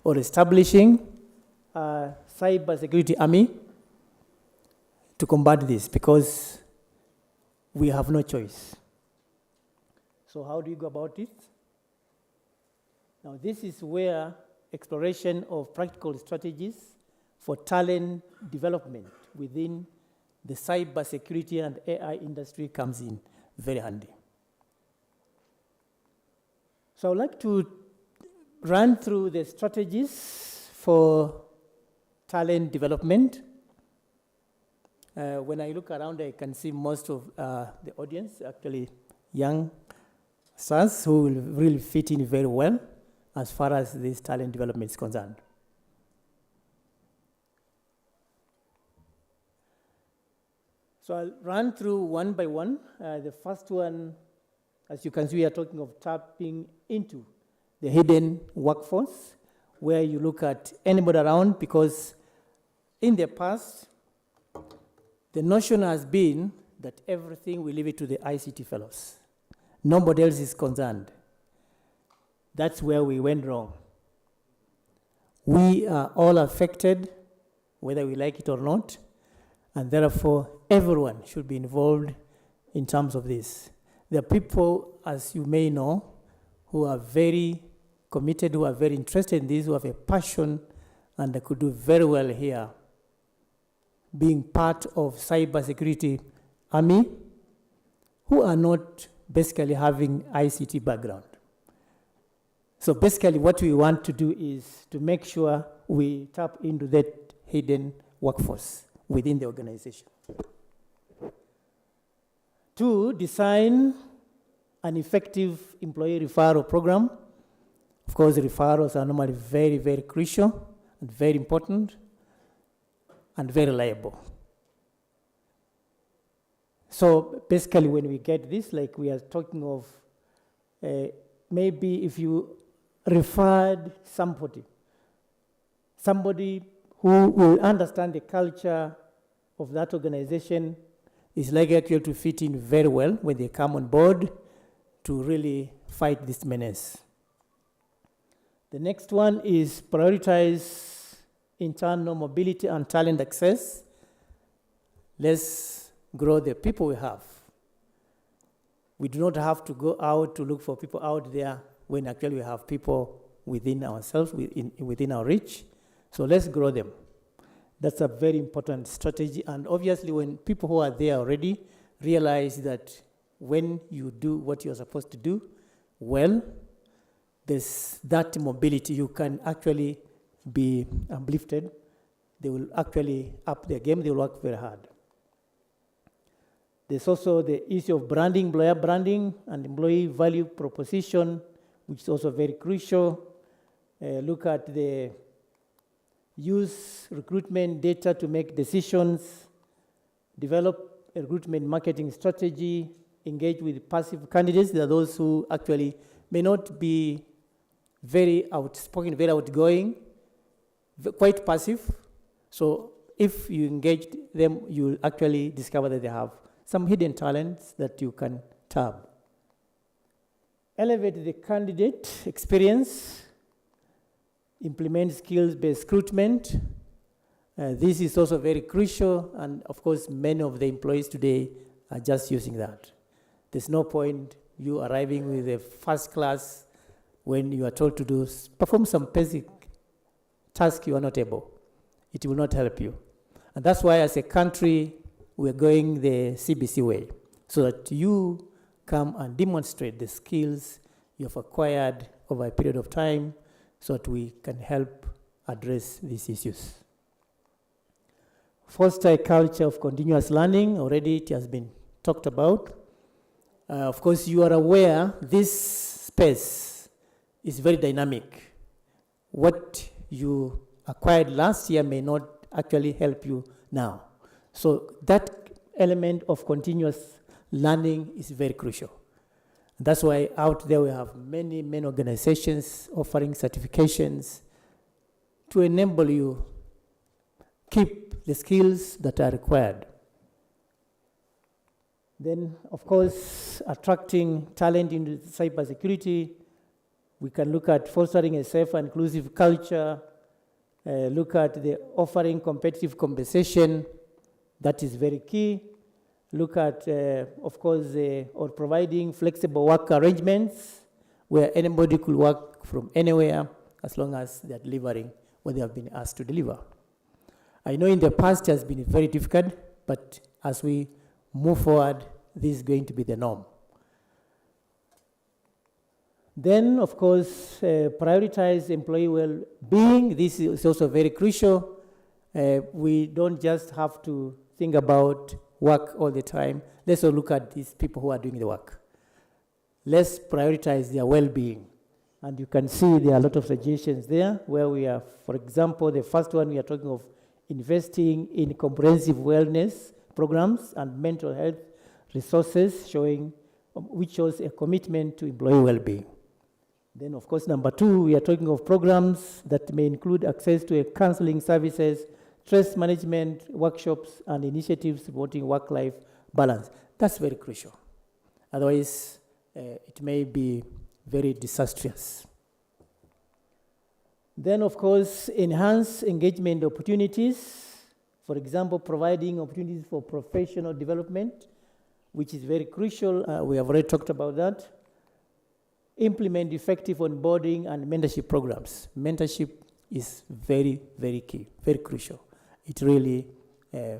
I: or establishing a cyber security army to combat this, because we have no choice. So how do you go about it? Now this is where exploration of practical strategies for talent development within the cyber security and AI industry comes in very handy. So I'd like to run through the strategies for talent development. When I look around, I can see most of the audience, actually young stars who will really fit in very well as far as this talent development is concerned. So I'll run through one by one. The first one, as you can see, we are talking of tapping into the hidden workforce, where you look at anybody around, because in the past, the notion has been that everything we leave it to the ICT fellows. Nobody else is concerned. That's where we went wrong. We are all affected, whether we like it or not, and therefore everyone should be involved in terms of this. There are people, as you may know, who are very committed, who are very interested in this, who have a passion, and they could do very well here, being part of cybersecurity army, who are not basically having ICT background. So basically what we want to do is to make sure we tap into that hidden workforce within the organization. 2, design an effective employee referral program. Of course, referrals are normally very, very crucial and very important and very reliable. So basically when we get this, like we are talking of, maybe if you referred somebody who will understand the culture of that organization is likely to fit in very well when they come on board to really fight this menace. The next one is prioritize internal mobility and talent access. Let's grow the people we have. We do not have to go out to look for people out there when actually we have people within ourselves, within our reach. So let's grow them. That's a very important strategy. And obviously when people who are there already realize that when you do what you're supposed to do well, there's that mobility, you can actually be uplifted. They will actually up their game, they will work very hard. There's also the issue of branding, employer branding, and employee value proposition, which is also very crucial. Look at the use recruitment data to make decisions, develop a recruitment marketing strategy, engage with passive candidates. There are those who actually may not be very outspoken, very outgoing, quite passive. So if you engage them, you'll actually discover that they have some hidden talents that you can tap. Elevate the candidate experience, implement skills-based recruitment. This is also very crucial, and of course, many of the employees today are just using that. There's no point you arriving with a first class when you are told to perform some basic task you are not able. It will not help you. And that's why as a country, we're going the CBC way, so that you come and demonstrate the skills you have acquired over a period of time so that we can help address these issues. Foster a culture of continuous learning. Already it has been talked about. Of course, you are aware this space is very dynamic. What you acquired last year may not actually help you now. So that element of continuous learning is very crucial. That's why out there we have many, many organizations offering certifications to enable you keep the skills that are required. Then, of course, attracting talent into cybersecurity. We can look at fostering a safe and inclusive culture, look at the offering competitive compensation. That is very key. Look at, of course, or providing flexible work arrangements where anybody could work from anywhere as long as they're delivering what they have been asked to deliver. I know in the past it has been very difficult, but as we move forward, this is going to be the norm. Then, of course, prioritize employee well-being. This is also very crucial. We don't just have to think about work all the time. Let's all look at these people who are doing the work. Let's prioritize their well-being. And you can see there are a lot of suggestions there where we are, for example, the first one we are talking of investing in comprehensive wellness programs and mental health resources which shows a commitment to employee well-being. Then, of course, number 2, we are talking of programs that may include access to counseling services, stress management, workshops, and initiatives supporting work-life balance. That's very crucial. Otherwise, it may be very disastrous. Then, of course, enhance engagement opportunities For example, providing opportunities for professional development, which is very crucial. We have already talked about that. Implement effective onboarding and mentorship programs. Mentorship is very, very key, very crucial. It really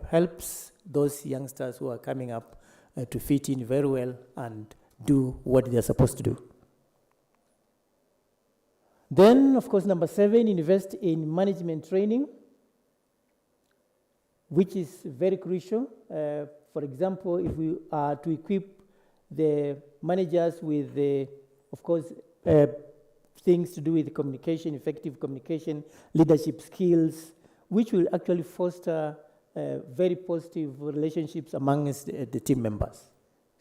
I: helps those youngsters who are coming up to fit in very well and do what they're supposed to do. Then, of course, number 7, invest in management training, which is very crucial. For example, if we are to equip the managers with the, of course, things to do with communication, effective communication, leadership skills, which will actually foster very positive relationships amongst the team members,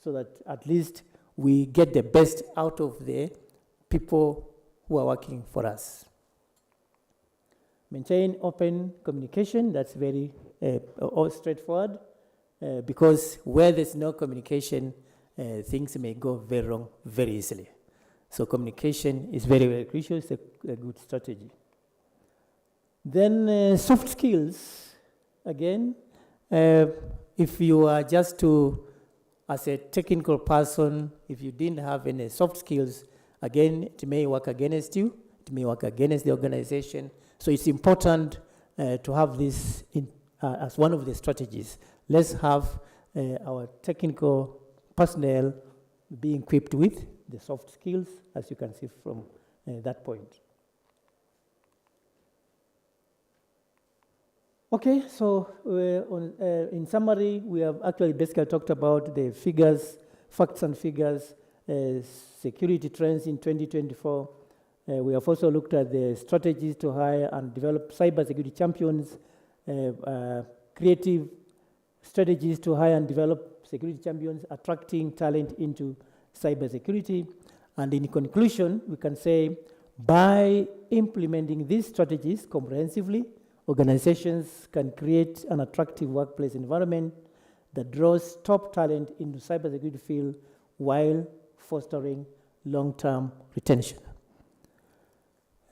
I: so that at least we get the best out of the people who are working for us. Maintain open communication. That's very straightforward, because where there's no communication, things may go very wrong very easily. So communication is very, very crucial. It's a good strategy. Then soft skills. Again, if you are just as a technical person, if you didn't have any soft skills, again, it may work against you. It may work against the organization. So it's important to have this as one of the strategies. Let's have our technical personnel be equipped with the soft skills, as you can see from that point. Okay, so in summary, we have actually basically talked about the figures, facts and figures, security trends in 2024. We have also looked at the strategies to hire and develop cybersecurity champions, creative strategies to hire and develop security champions, attracting talent into cybersecurity. And in conclusion, we can say by implementing these strategies comprehensively, organizations can create an attractive workplace environment that draws top talent into cybersecurity field while fostering long-term retention.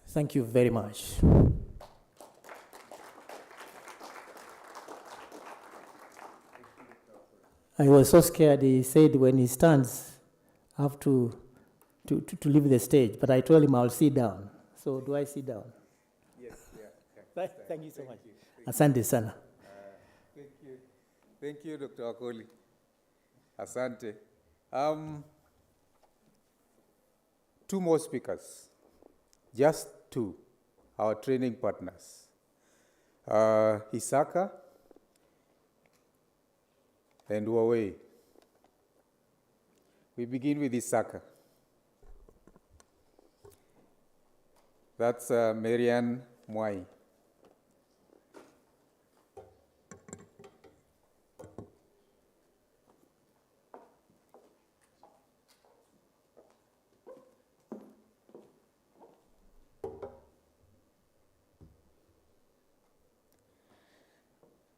I: Thank you very much. I was so scared. He said when he stands, I have to leave the stage. But I told him I'll sit down. So do I sit down?
B: Yes, yeah.
I: Thank you so much.
B: Thank you.
I: Asante sana.
B: Thank you. Thank you, Dr. Wakoli. Asante. 2 more speakers. Just 2, our training partners. Isaka and Huawei. We begin with Isaka. That's Marianne Mwai.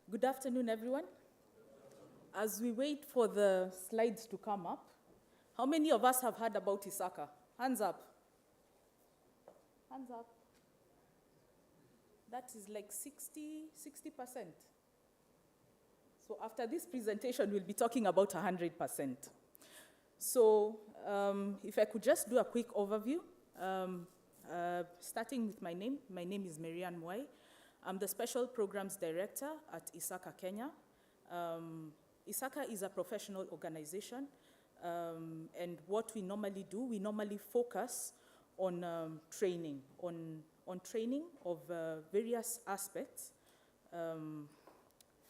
J: Good afternoon, everyone. As we wait for the slides to come up, how many of us have heard about Isaka? Hands up. Hands up. That is like 60%. So after this presentation, we'll be talking about 100%. So if I could just do a quick overview, starting with my name. My name is Marianne Mwai. I'm the Special Programs Director at Isaka, Kenya. Isaka is a professional organization, and what we normally do, we normally focus on training, on training of various aspects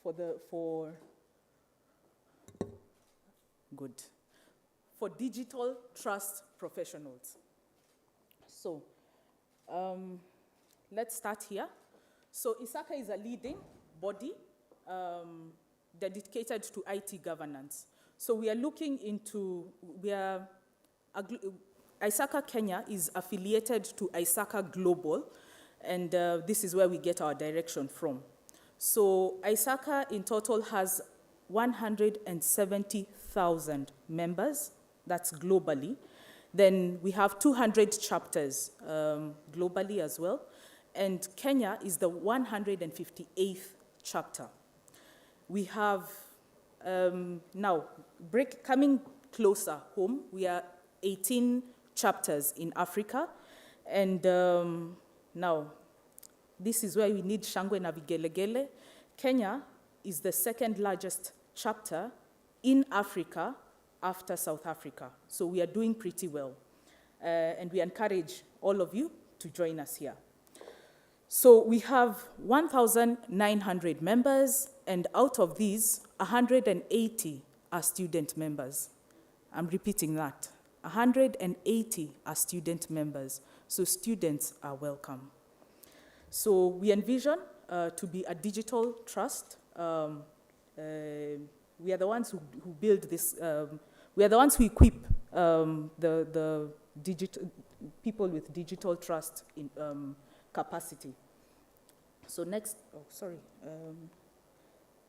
J: for digital trust professionals. So let's start here. So Isaka is a leading body dedicated to IT governance. So we are looking into, Isaka Kenya is affiliated to Isaka Global, and this is where we get our direction from. So Isaka in total has 170,000 members, that's globally. Then we have 200 chapters globally as well. And Kenya is the 158th chapter. we have now, coming closer home, we are 18 chapters in Africa. And now, this is where we need Shangwe na Vigelegele. Kenya is the second largest chapter in Africa after South Africa. So we are doing pretty well. And we encourage all of you to join us here. So we have 1,900 members, and out of these, 180 are student members. I'm repeating that. 180 are student members. So students are welcome. So we envision to be a digital trust. We are the ones who build this. We are the ones who equip the digital people with digital trust in capacity. So next,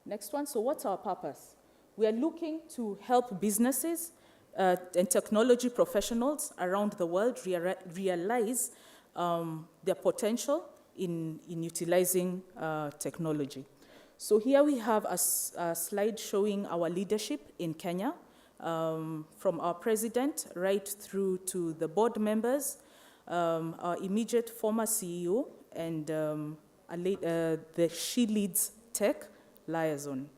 J: next one. So what's our purpose? We are looking to help businesses and technology professionals around the world realize their potential in utilizing technology. So here we have a slide showing our leadership in Kenya, from our president right through to the board members, our immediate former CEO, and the She Leads Tech liaison.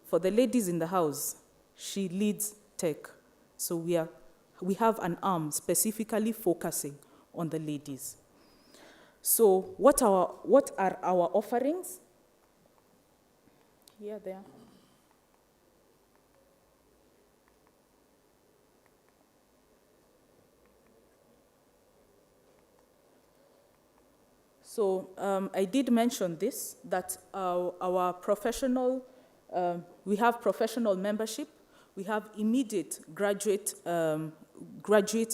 J: For the ladies in the house, She Leads Tech. So we have an arm specifically focusing on the ladies. So what are our offerings? Here, there. So I did mention this, that our professional, we have professional membership, we have immediate graduate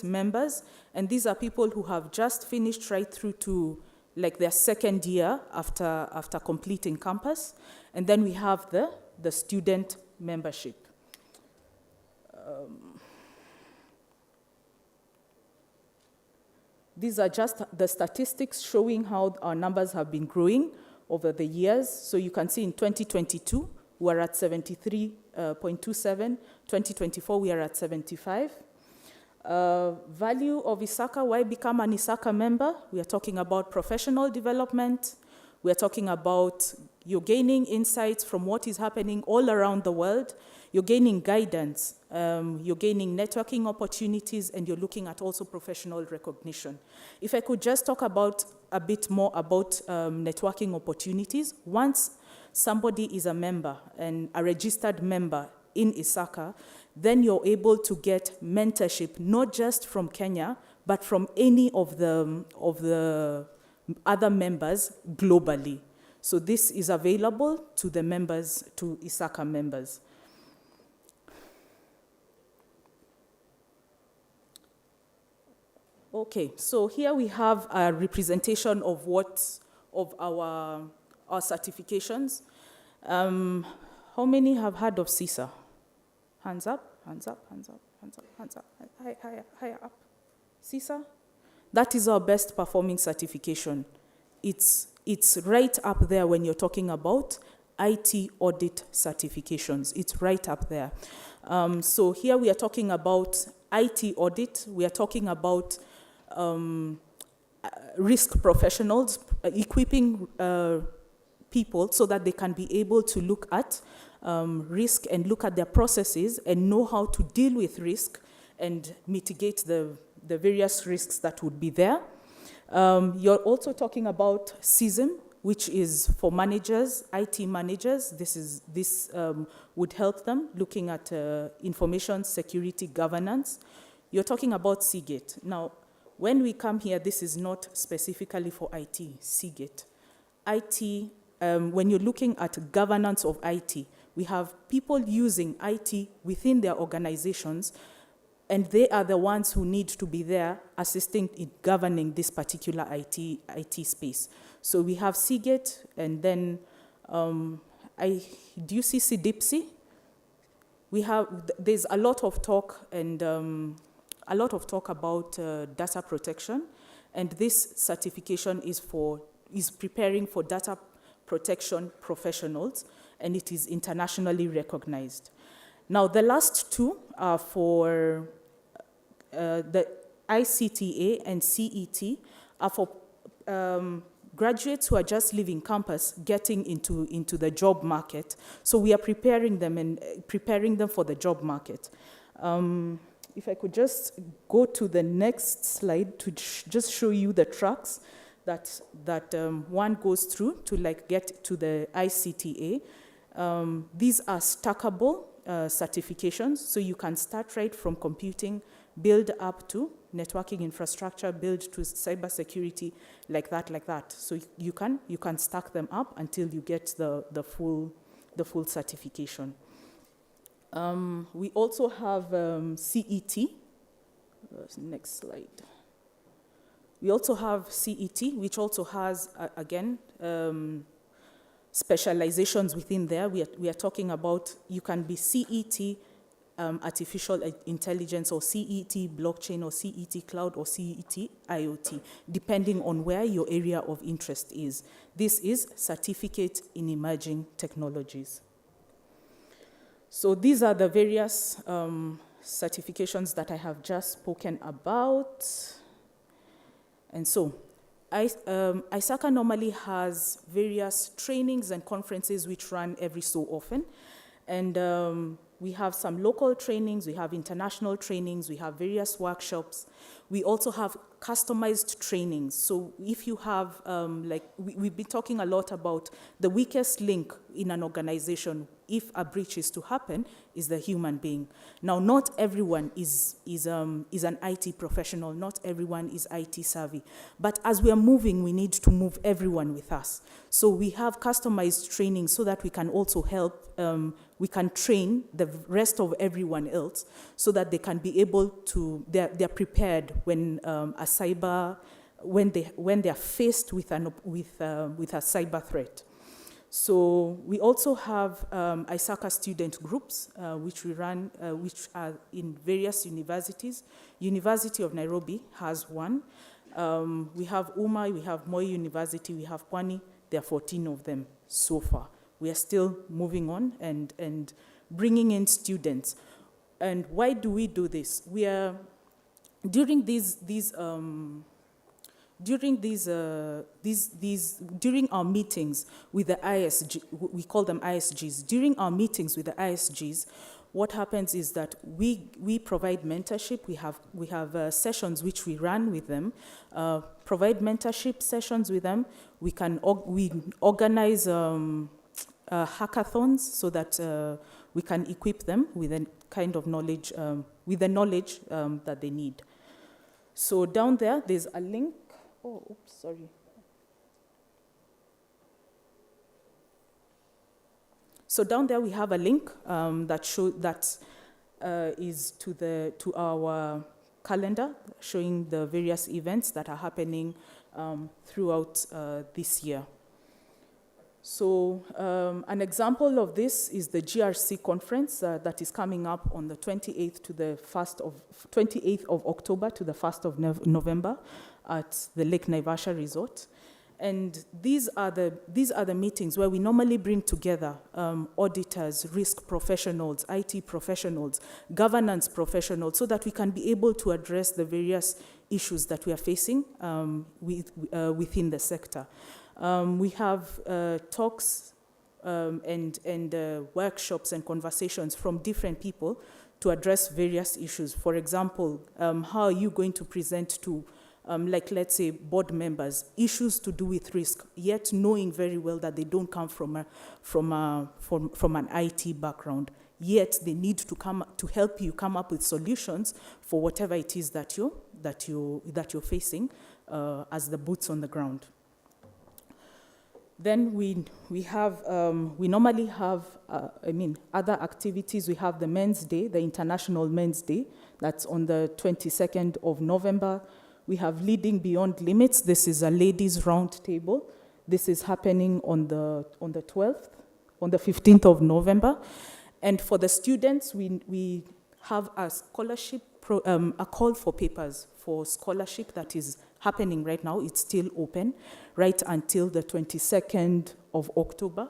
J: members, and these are people who have just finished right through to like their second year after completing campus. And then we have the student membership. These are just the statistics showing how our numbers have been growing over the years. So you can see in 2022, we are at 73.27. 2024, we are at 75. Value of ISACA, why become an ISACA member? We are talking about professional development. We are talking about you're gaining insights from what is happening all around the world. You're gaining guidance. You're gaining networking opportunities, and you're looking at also professional recognition. If I could just talk about a bit more about networking opportunities. Once somebody is a member and a registered member in ISACA, then you're able to get mentorship, not just from Kenya, but from any of the other members globally. So this is available to the members, to ISACA members. Okay, so here we have a representation of our certifications. How many have heard of CISA? Hands up, hands up, hands up, hands up, hands up, higher up. CISA? That is our best performing certification. It's right up there when you're talking about IT audit certifications. It's right up there. So here we are talking about IT audit. We are talking about risk professionals, equipping people so that they can be able to look at risk and look at their processes and know how to deal with risk and mitigate the various risks that would be there. You're also talking about CISM, which is for managers, IT managers. This would help them looking at information security governance. You're talking about Seagate. Now, when we come here, this is not specifically for IT, Seagate. IT, when you're looking at governance of IT, we have people using IT within their organizations, and they are the ones who need to be there assisting in governing this particular IT space. So we have Seagate, and then do you see CDIPSI? There's a lot of talk and about data protection, and this certification is preparing for data protection professionals, and it is internationally recognized. Now, the last two are for the ICTA and CET, are for graduates who are just leaving campus, getting into the job market. So we are preparing them for the job market. If I could just go to the next slide to just show you the tracks that one goes through to get to the ICTA. These are stackable certifications, so you can start right from computing, build up to networking infrastructure, build to cybersecurity, like that. So you can stack them up until you get the full certification. We also have CET. Next slide. We also have CET, which also has, again, specializations within there. We are talking about, you can be CET artificial intelligence, or CET blockchain, or CET cloud, or CET IoT, depending on where your area of interest is. This is Certificate in Emerging Technologies. So these are the various certifications that I have just spoken about. And so ISACA normally has various trainings and conferences which run every so often. And we have some local trainings, we have international trainings, we have various workshops. We also have customized trainings. So if you have, we've been talking a lot about the weakest link in an organization, if a breach is to happen, is the human being. Now, not everyone is an IT professional, not everyone is IT savvy. But as we are moving, we need to move everyone with us. So we have customized training so that we can also help, we can train the rest of everyone else so that they can be able to, they're prepared when when they are faced with a cyber threat. So we also have ISACA student groups, which we run, which are in various universities. University of Nairobi has one. We have UMA, we have Moi University, we have Pwani. There are 14 of them so far. We are still moving on and bringing in students. And why do we do this? We are, during our meetings with the ISG, we call them ISGs. During our meetings with the ISGs, what happens is that we provide mentorship. We have sessions which we run with them, provide mentorship sessions with them. We organize hackathons so that we can equip them with a kind of knowledge, with the knowledge that they need. So down there, there's a link. Oh, oops, sorry. So down there we have a link that is to our calendar, showing the various events that are happening throughout this year. So an example of this is the GRC conference that is coming up on the 28th of October to the 1st of November at the Lake Naivasha Resort. And these are the meetings where we normally bring together auditors, risk professionals, IT professionals, governance professionals, so that we can be able to address the various issues that we are facing within the sector. We have talks and workshops and conversations from different people to address various issues. For example, how are you going to present to let's say, board members, issues to do with risk, yet knowing very well that they don't come from an IT background, yet they need to help you come up with solutions for whatever it is that you're facing as the boots on the ground. Then we normally have, other activities. We have the Men's Day, the International Men's Day. That's on the 22nd of November. We have Leading Beyond Limits. This is a ladies' round table. This is happening on the 12th, on the 15th of November. And for the students, we have a scholarship, a call for papers for scholarship that is happening right now. It's still open right until the 22nd of October.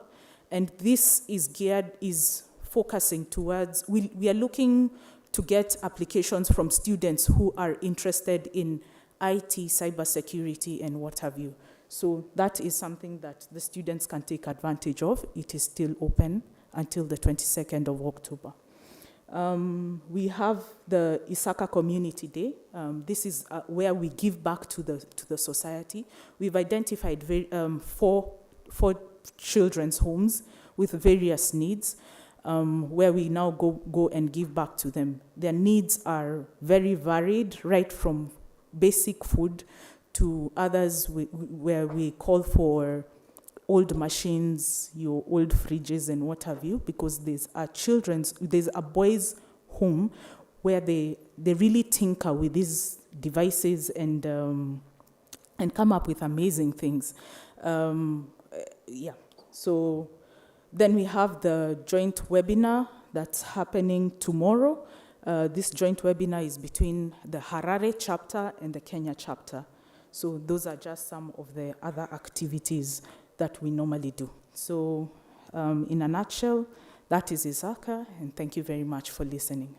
J: And this is focusing towards, we are looking to get applications from students who are interested in IT, cybersecurity, and what have you. So that is something that the students can take advantage of. It is still open until the 22nd of October. We have the Isaka Community Day. This is where we give back to the society. We've identified four children's homes with various needs, where we now go and give back to them. Their needs are very varied, right from basic food to others where we call for old machines, your old fridges and what have you, because there's a boys' home where they really tinker with these devices and come up with amazing things. So then we have the joint webinar that's happening tomorrow. This joint webinar is between the Harare chapter and the Kenya chapter. So those are just some of the other activities that we normally do. So in a nutshell, that is Isaka, and thank you very much for listening.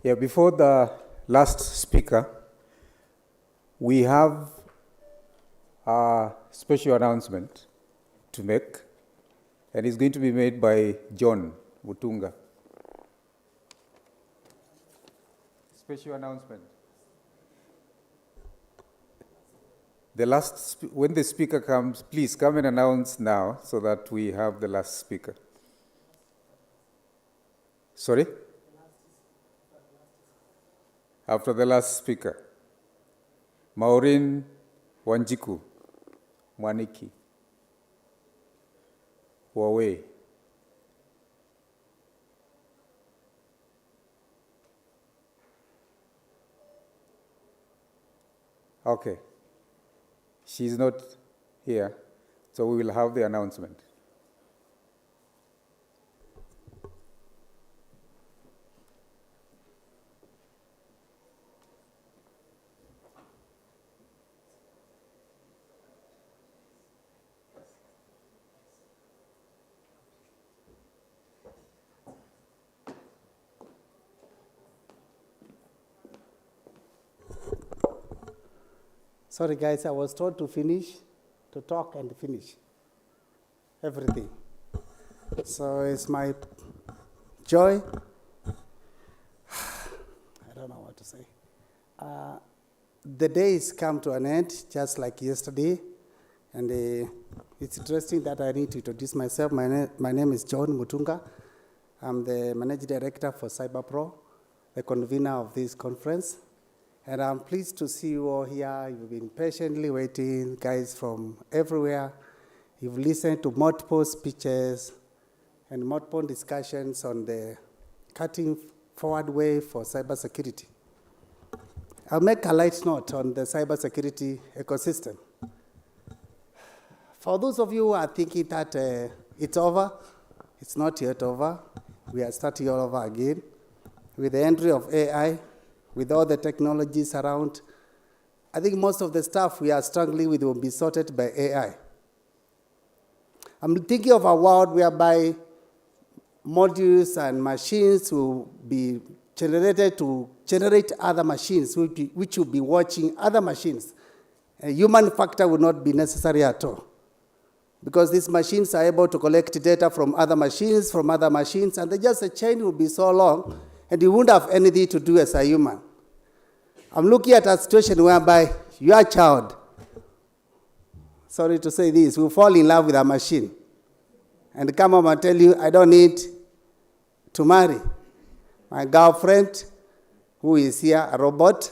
B: Yeah, before the last speaker, we have a special announcement to make, and it's going to be made by John Mutunga. Special announcement. When the speaker comes, please come and announce now so that we have the last speaker. Sorry? After the last speaker. Maureen Wanjiku Mwaniki. Huawei. Okay. She's not here, so we will have the announcement.
K: Sorry guys, I was told to talk and finish everything. So it's my joy. I don't know what to say. The days come to an end, just like yesterday. And it's interesting that I need to introduce myself. My name is John Mutunga. I'm the Managing Director for CyberPro, the convener of this conference. And I'm pleased to see you all here. You've been patiently waiting, guys from everywhere. You've listened to multiple speeches and multiple discussions on the cutting forward way for cybersecurity. I'll make a light note on the cybersecurity ecosystem. For those of you who are thinking that it's over, it's not yet over. We are starting all over again with the entry of AI. With all the technologies around, I think most of the stuff we are struggling with will be sorted by AI. I'm thinking of a world whereby modules and machines will be generated to generate other machines, which will be watching other machines. A human factor will not be necessary at all, because these machines are able to collect data from other machines, and the chain will be so long, and you won't have anything to do as a human. I'm looking at a situation whereby your child, sorry to say this, will fall in love with a machine and come up and tell you, I don't need to marry. My girlfriend, who is here, a robot,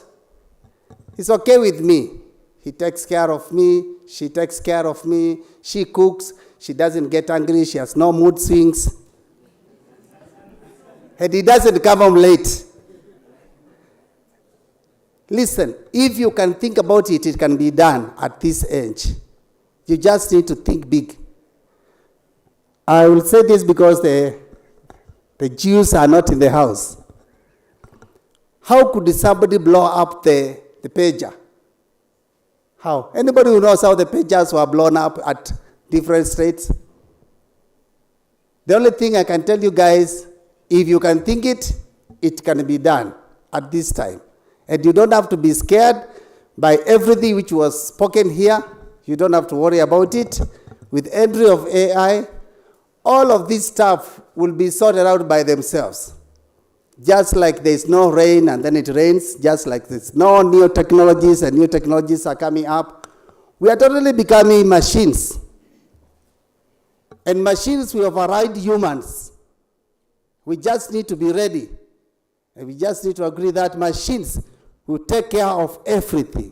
K: is okay with me. He takes care of me, she takes care of me, she cooks, she doesn't get angry, she has no mood swings. And he doesn't come home late. Listen, if you can think about it, it can be done at this age. You just need to think big. I will say this because the The Jews are not in the house. How could somebody blow up the pager? How? Anybody who knows how the pagers were blown up at different states? The only thing I can tell you guys, if you can think it, it can be done at this time. And you don't have to be scared by everything which was spoken here. You don't have to worry about it. With entry of AI, all of this stuff will be sorted out by themselves. Just like there's no rain and then it rains, just like there's no new technologies and new technologies are coming up, we are totally becoming machines. And machines will override humans. We just need to be ready. And we just need to agree that machines will take care of everything.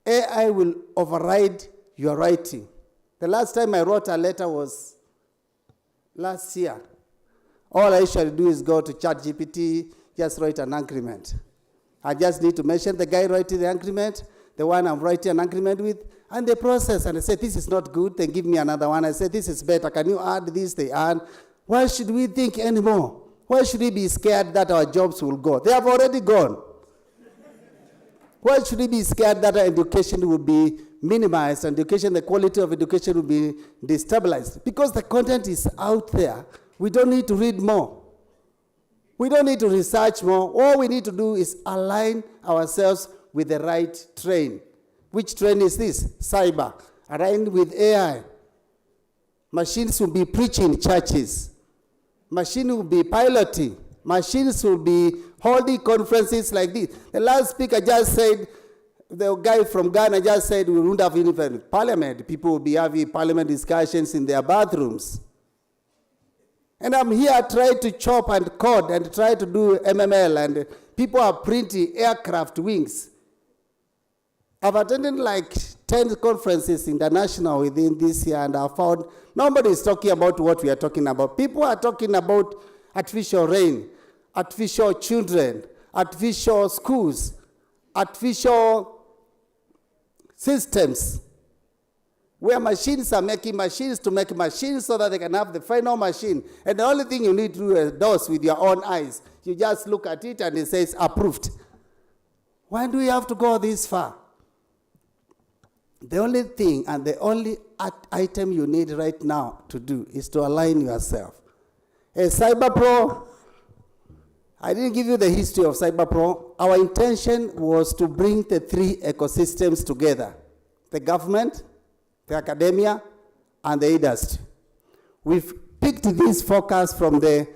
K: AI will override your writing. The last time I wrote a letter was last year. All I usually do is go to ChatGPT, just write an agreement. I just need to mention the guy writing the agreement, the one I'm writing an agreement with, and the process. And I say, this is not good. They give me another one. I say, this is better. Can you add this? They add. Why should we think anymore? Why should we be scared that our jobs will go? They have already gone. Why should we be scared that our education will be minimized, education, the quality of education will be destabilized? Because the content is out there. We don't need to read more. We don't need to research more. All we need to do is align ourselves with the right train. Which train is this? Cyber. Aligned with AI. Machines will be preaching in churches. Machines will be piloting. Machines will be holding conferences like this. The last speaker just said, the guy from Ghana just said we wouldn't have even parliament. People will be having parliament discussions in their bathrooms. And I'm here trying to chop and code and try to do MML, and people are printing aircraft wings. I've attended like 10 conferences international within this year, and I found nobody is talking about what we are talking about. People are talking about artificial rain, artificial children, artificial schools, artificial systems, where machines are making machines to make machines so that they can have the final machine. And the only thing you need to do is those with your own eyes. You just look at it and it says approved. Why do we have to go this far? The only thing and the only item you need right now to do is to align yourself. A CyberPro, I didn't give you the history of CyberPro. Our intention was to bring the three ecosystems together: the government, the academia, and the industry. We've picked this focus from the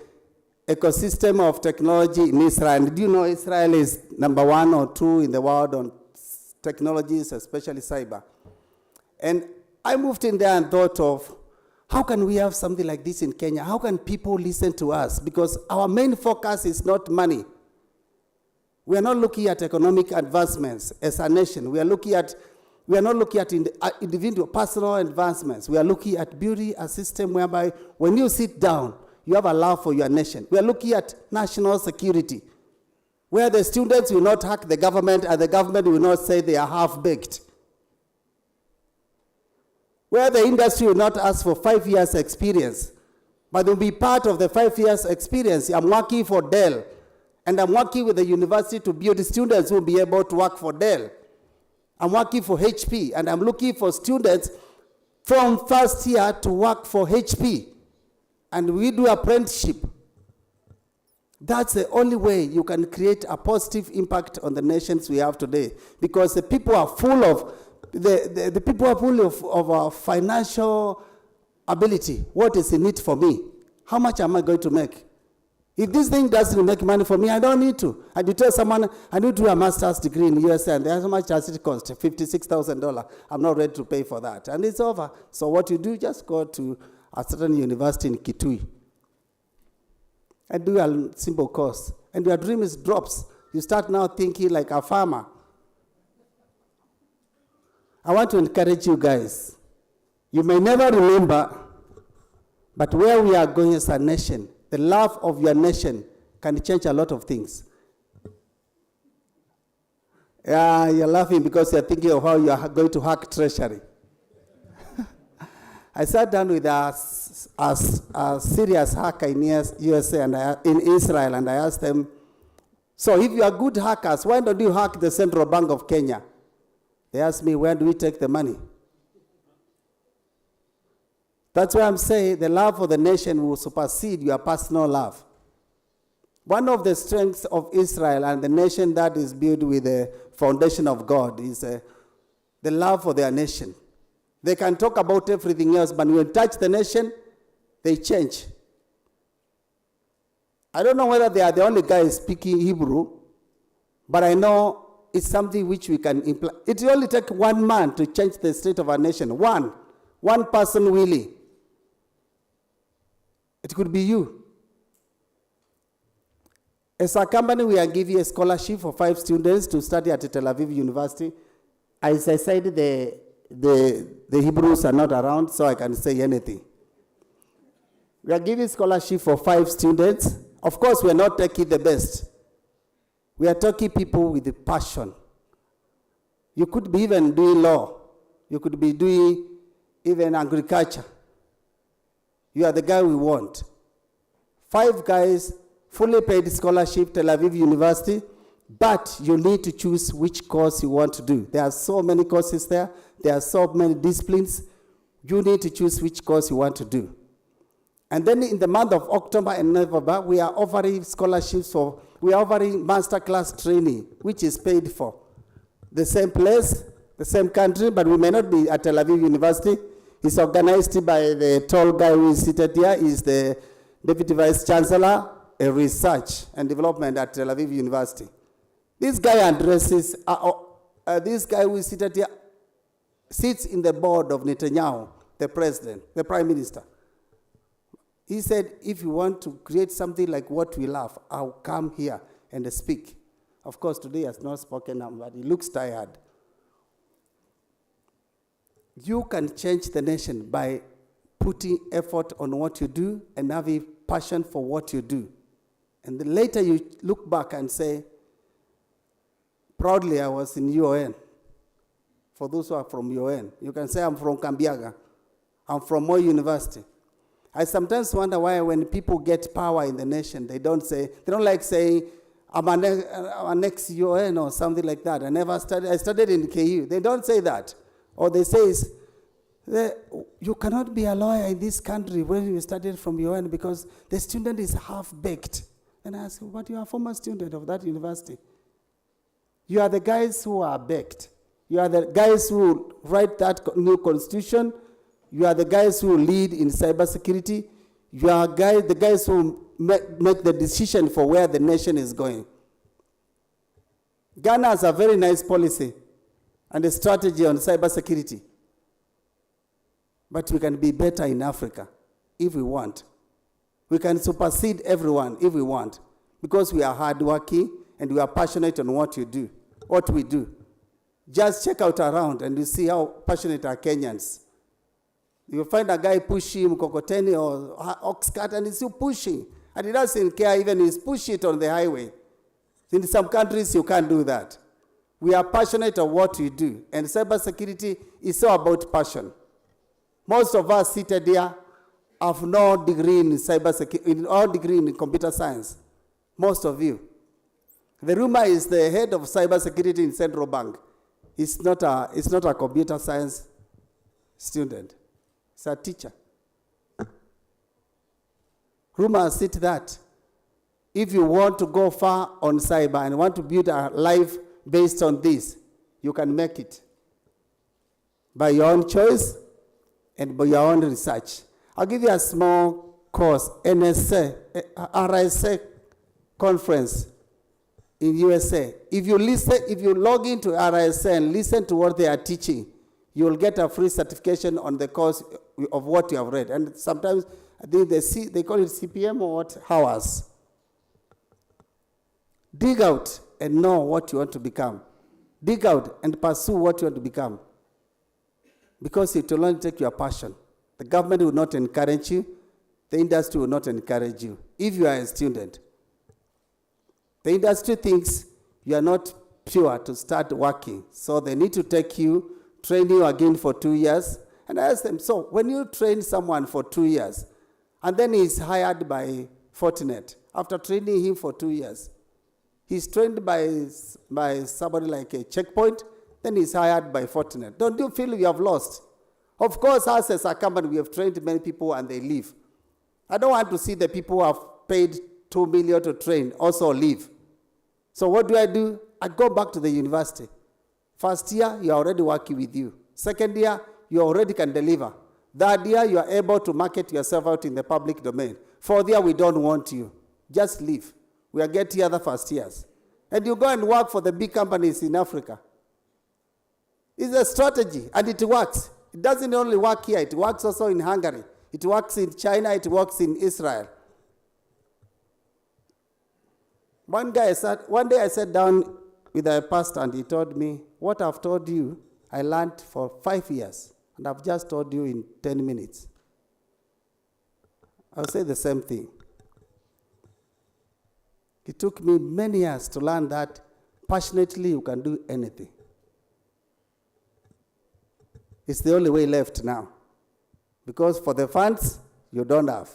K: ecosystem of technology in Israel. And do you know Israel is number 1 or 2 in the world on technologies, especially cyber? And I moved in there and thought of, how can we have something like this in Kenya? How can people listen to us? Because our main focus is not money. We are not looking at economic advancements as a nation. We are not looking at individual personal advancements. We are looking at building a system whereby when you sit down, you have a love for your nation. We are looking at national security, where the students will not hack the government and the government will not say they are half-baked. Where the industry will not ask for 5 years experience, but will be part of the 5 years experience. I'm working for Dell, and I'm working with the university to build students who will be able to work for Dell. I'm working for HP, and I'm looking for students from first year to work for HP. And we do apprenticeship. That's the only way you can create a positive impact on the nations we have today. Because the people are full of, the people are full of financial ability. What is in it for me? How much am I going to make? If this thing doesn't make money for me, I don't need to. And you tell someone, I need to do a master's degree in USA, and how much does it cost? $56,000. I'm not ready to pay for that. And it's over. So what you do, just go to a certain university in Kitui and do a simple course. And your dream is drops. You start now thinking like a farmer. I want to encourage you guys. You may never remember, but where we are going as a nation, the love of your nation can change a lot of things. Yeah, you're laughing because you're thinking of how you are going to hack treasury. I sat down with a a serious hacker in USA and in Israel, and I asked them, so if you are good hackers, why don't you hack the Central Bank of Kenya? They asked me, where do we take the money? That's why I'm saying the love for the nation will supersede your personal love. One of the strengths of Israel and the nation that is built with the foundation of God is the love for their nation. They can talk about everything else, but when you touch the nation, they change. I don't know whether they are the only guys speaking Hebrew, but I know it's something which we can implement. It will only take one man to change the state of our nation. One person really. It could be you. As a company, we are giving a scholarship for 5 students to study at Tel Aviv University. As I said, the Hebrews are not around, so I can say anything. We are giving scholarship for 5 students. Of course, we are not taking the best. We are taking people with the passion. You could be even doing law. You could be doing even agriculture. You are the guy we want. 5 guys, fully paid scholarship, Tel Aviv University, but you need to choose which course you want to do. There are so many courses there. There are so many disciplines. You need to choose which course you want to do. And then in the month of October and November, we are offering scholarships we are offering masterclass training, which is paid for. The same place, the same country, but we may not be at Tel Aviv University. It's organized by the tall guy who is seated here. He's the Deputy Vice Chancellor, Research and Development at Tel Aviv University. This guy addresses, this guy who is seated here sits in the board of Netanyahu, the president, the prime minister. He said, if you want to create something like what we love, I'll come here and speak. Of course, today he has not spoken, but he looks tired. You can change the nation by putting effort on what you do and having passion for what you do. And then later you look back and say, proudly I was in UON. For those who are from UON, you can say I'm from Kambiaga. I'm from Moi University. I sometimes wonder why when people get power in the nation, they don't like saying, I'm an ex-UN or something like that. I studied in KU. They don't say that. Or they say, you cannot be a lawyer in this country when you studied from UN because the student is half-baked. And I ask, but you are a former student of that university. You are the guys who are baked. You are the guys who write that new constitution. You are the guys who lead in cybersecurity. You are the guys who make the decision for where the nation is going. Ghana has a very nice policy and a strategy on cybersecurity. But we can be better in Africa if we want. We can supersede everyone if we want, because we are hardworking and we are passionate on what we do. Just check out around and you see how passionate are Kenyans. You'll find a guy pushing mkokoteni or ox cart and he's still pushing. And he doesn't care even he's pushing it on the highway. In some countries, you can't do that. We are passionate of what we do. And cybersecurity is all about passion. Most of us seated here have no degree in cybersecurity, no degree in computer science. Most of you. The rumor is the head of cybersecurity in Central Bank. It's not a computer science student. It's a teacher. Rumors sit that if you want to go far on cyber and want to build a life based on this, you can make it by your own choice and by your own research. I'll give you a small course, RSA conference in USA. If you log into RSA and listen to what they are teaching, you will get a free certification on the course of what you have read. And sometimes I think they call it CPM or what? Hours. Dig out and know what you want to become. Dig out and pursue what you want to become. Because it will only take your passion. The government will not encourage you. The industry will not encourage you. If you are a student, the industry thinks you are not pure to start working. So they need to take you, train you again for 2 years. And I ask them, so when you train someone for 2 years, And then he's hired by Fortinet after training him for 2 years. He's trained by somebody like a Checkpoint, then he's hired by Fortinet. Don't you feel you have lost? Of course, us as a company, we have trained many people and they leave. I don't want to see the people who have paid 2 million to train also leave. So what do? I go back to the university. First year, you are already working with you. Second year, you already can deliver. Third year, you are able to market yourself out in the public domain. Fourth year, we don't want you. Just leave. We are getting other first years. And you go and work for the big companies in Africa. It's a strategy, and it works. It doesn't only work here, it works also in Hungary. It works in China, it works in Israel. One day I sat down with a pastor and he told me, what I've told you, I learned for 5 years, and I've just told you in 10 minutes. I'll say the same thing. It took me many years to learn that passionately you can do anything. It's the only way left now. Because for the funds, you don't have.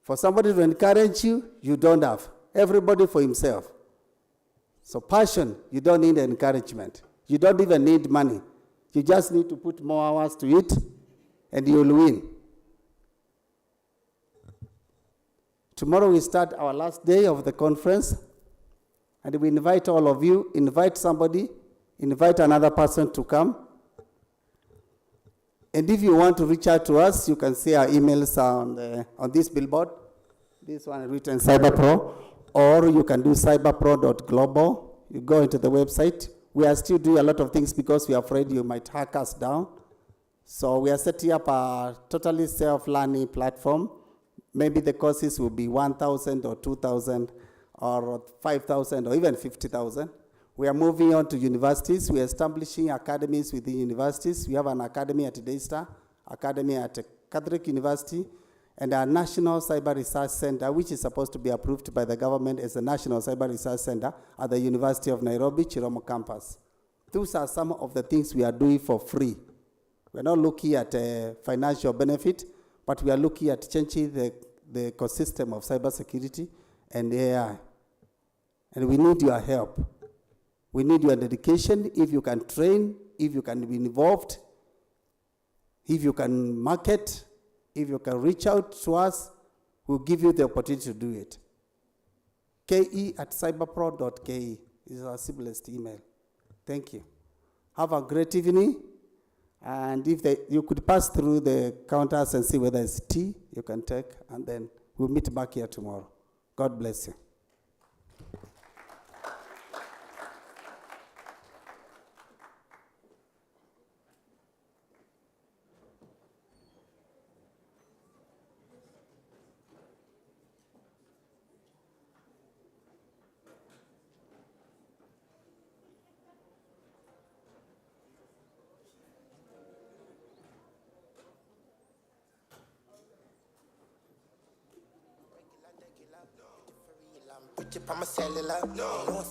K: For somebody to encourage you, you don't have. Everybody for himself. So passion, you don't need encouragement. You don't even need money. You just need to put more hours to it, and you'll win. Tomorrow we start our last day of the conference, and we invite all of you, invite somebody, invite another person to come. And if you want to reach out to us, you can see our emails on this billboard. This one written CyberPro, or you can do cyberpro.global. You go into the website. We are still doing a lot of things because we are afraid you might hack us down. So we are setting up a totally self-learning platform. Maybe the courses will be 1,000 or 2,000 or 5,000 or even 50,000. We are moving on to universities. We are establishing academies within universities. We have an academy at Daystar, academy at Catholic University, and our National Cyber Research Center, which is supposed to be approved by the government as a National Cyber Research Center at the University of Nairobi, Chiromo campus. Those are some of the things we are doing for free. We're not looking at a financial benefit, but we are looking at changing the ecosystem of cybersecurity and AI. And we need your help. We need your dedication. If you can train, if you can be involved, if you can market, if you can reach out to us, we'll give you the opportunity to do it. ke@cyberpro.ke is our simplest email. Thank you. Have a great evening. And if you could pass through the counters and see whether it's tea you can take, and then we'll meet back here tomorrow. God bless you.
L: Put your on my cellular. No.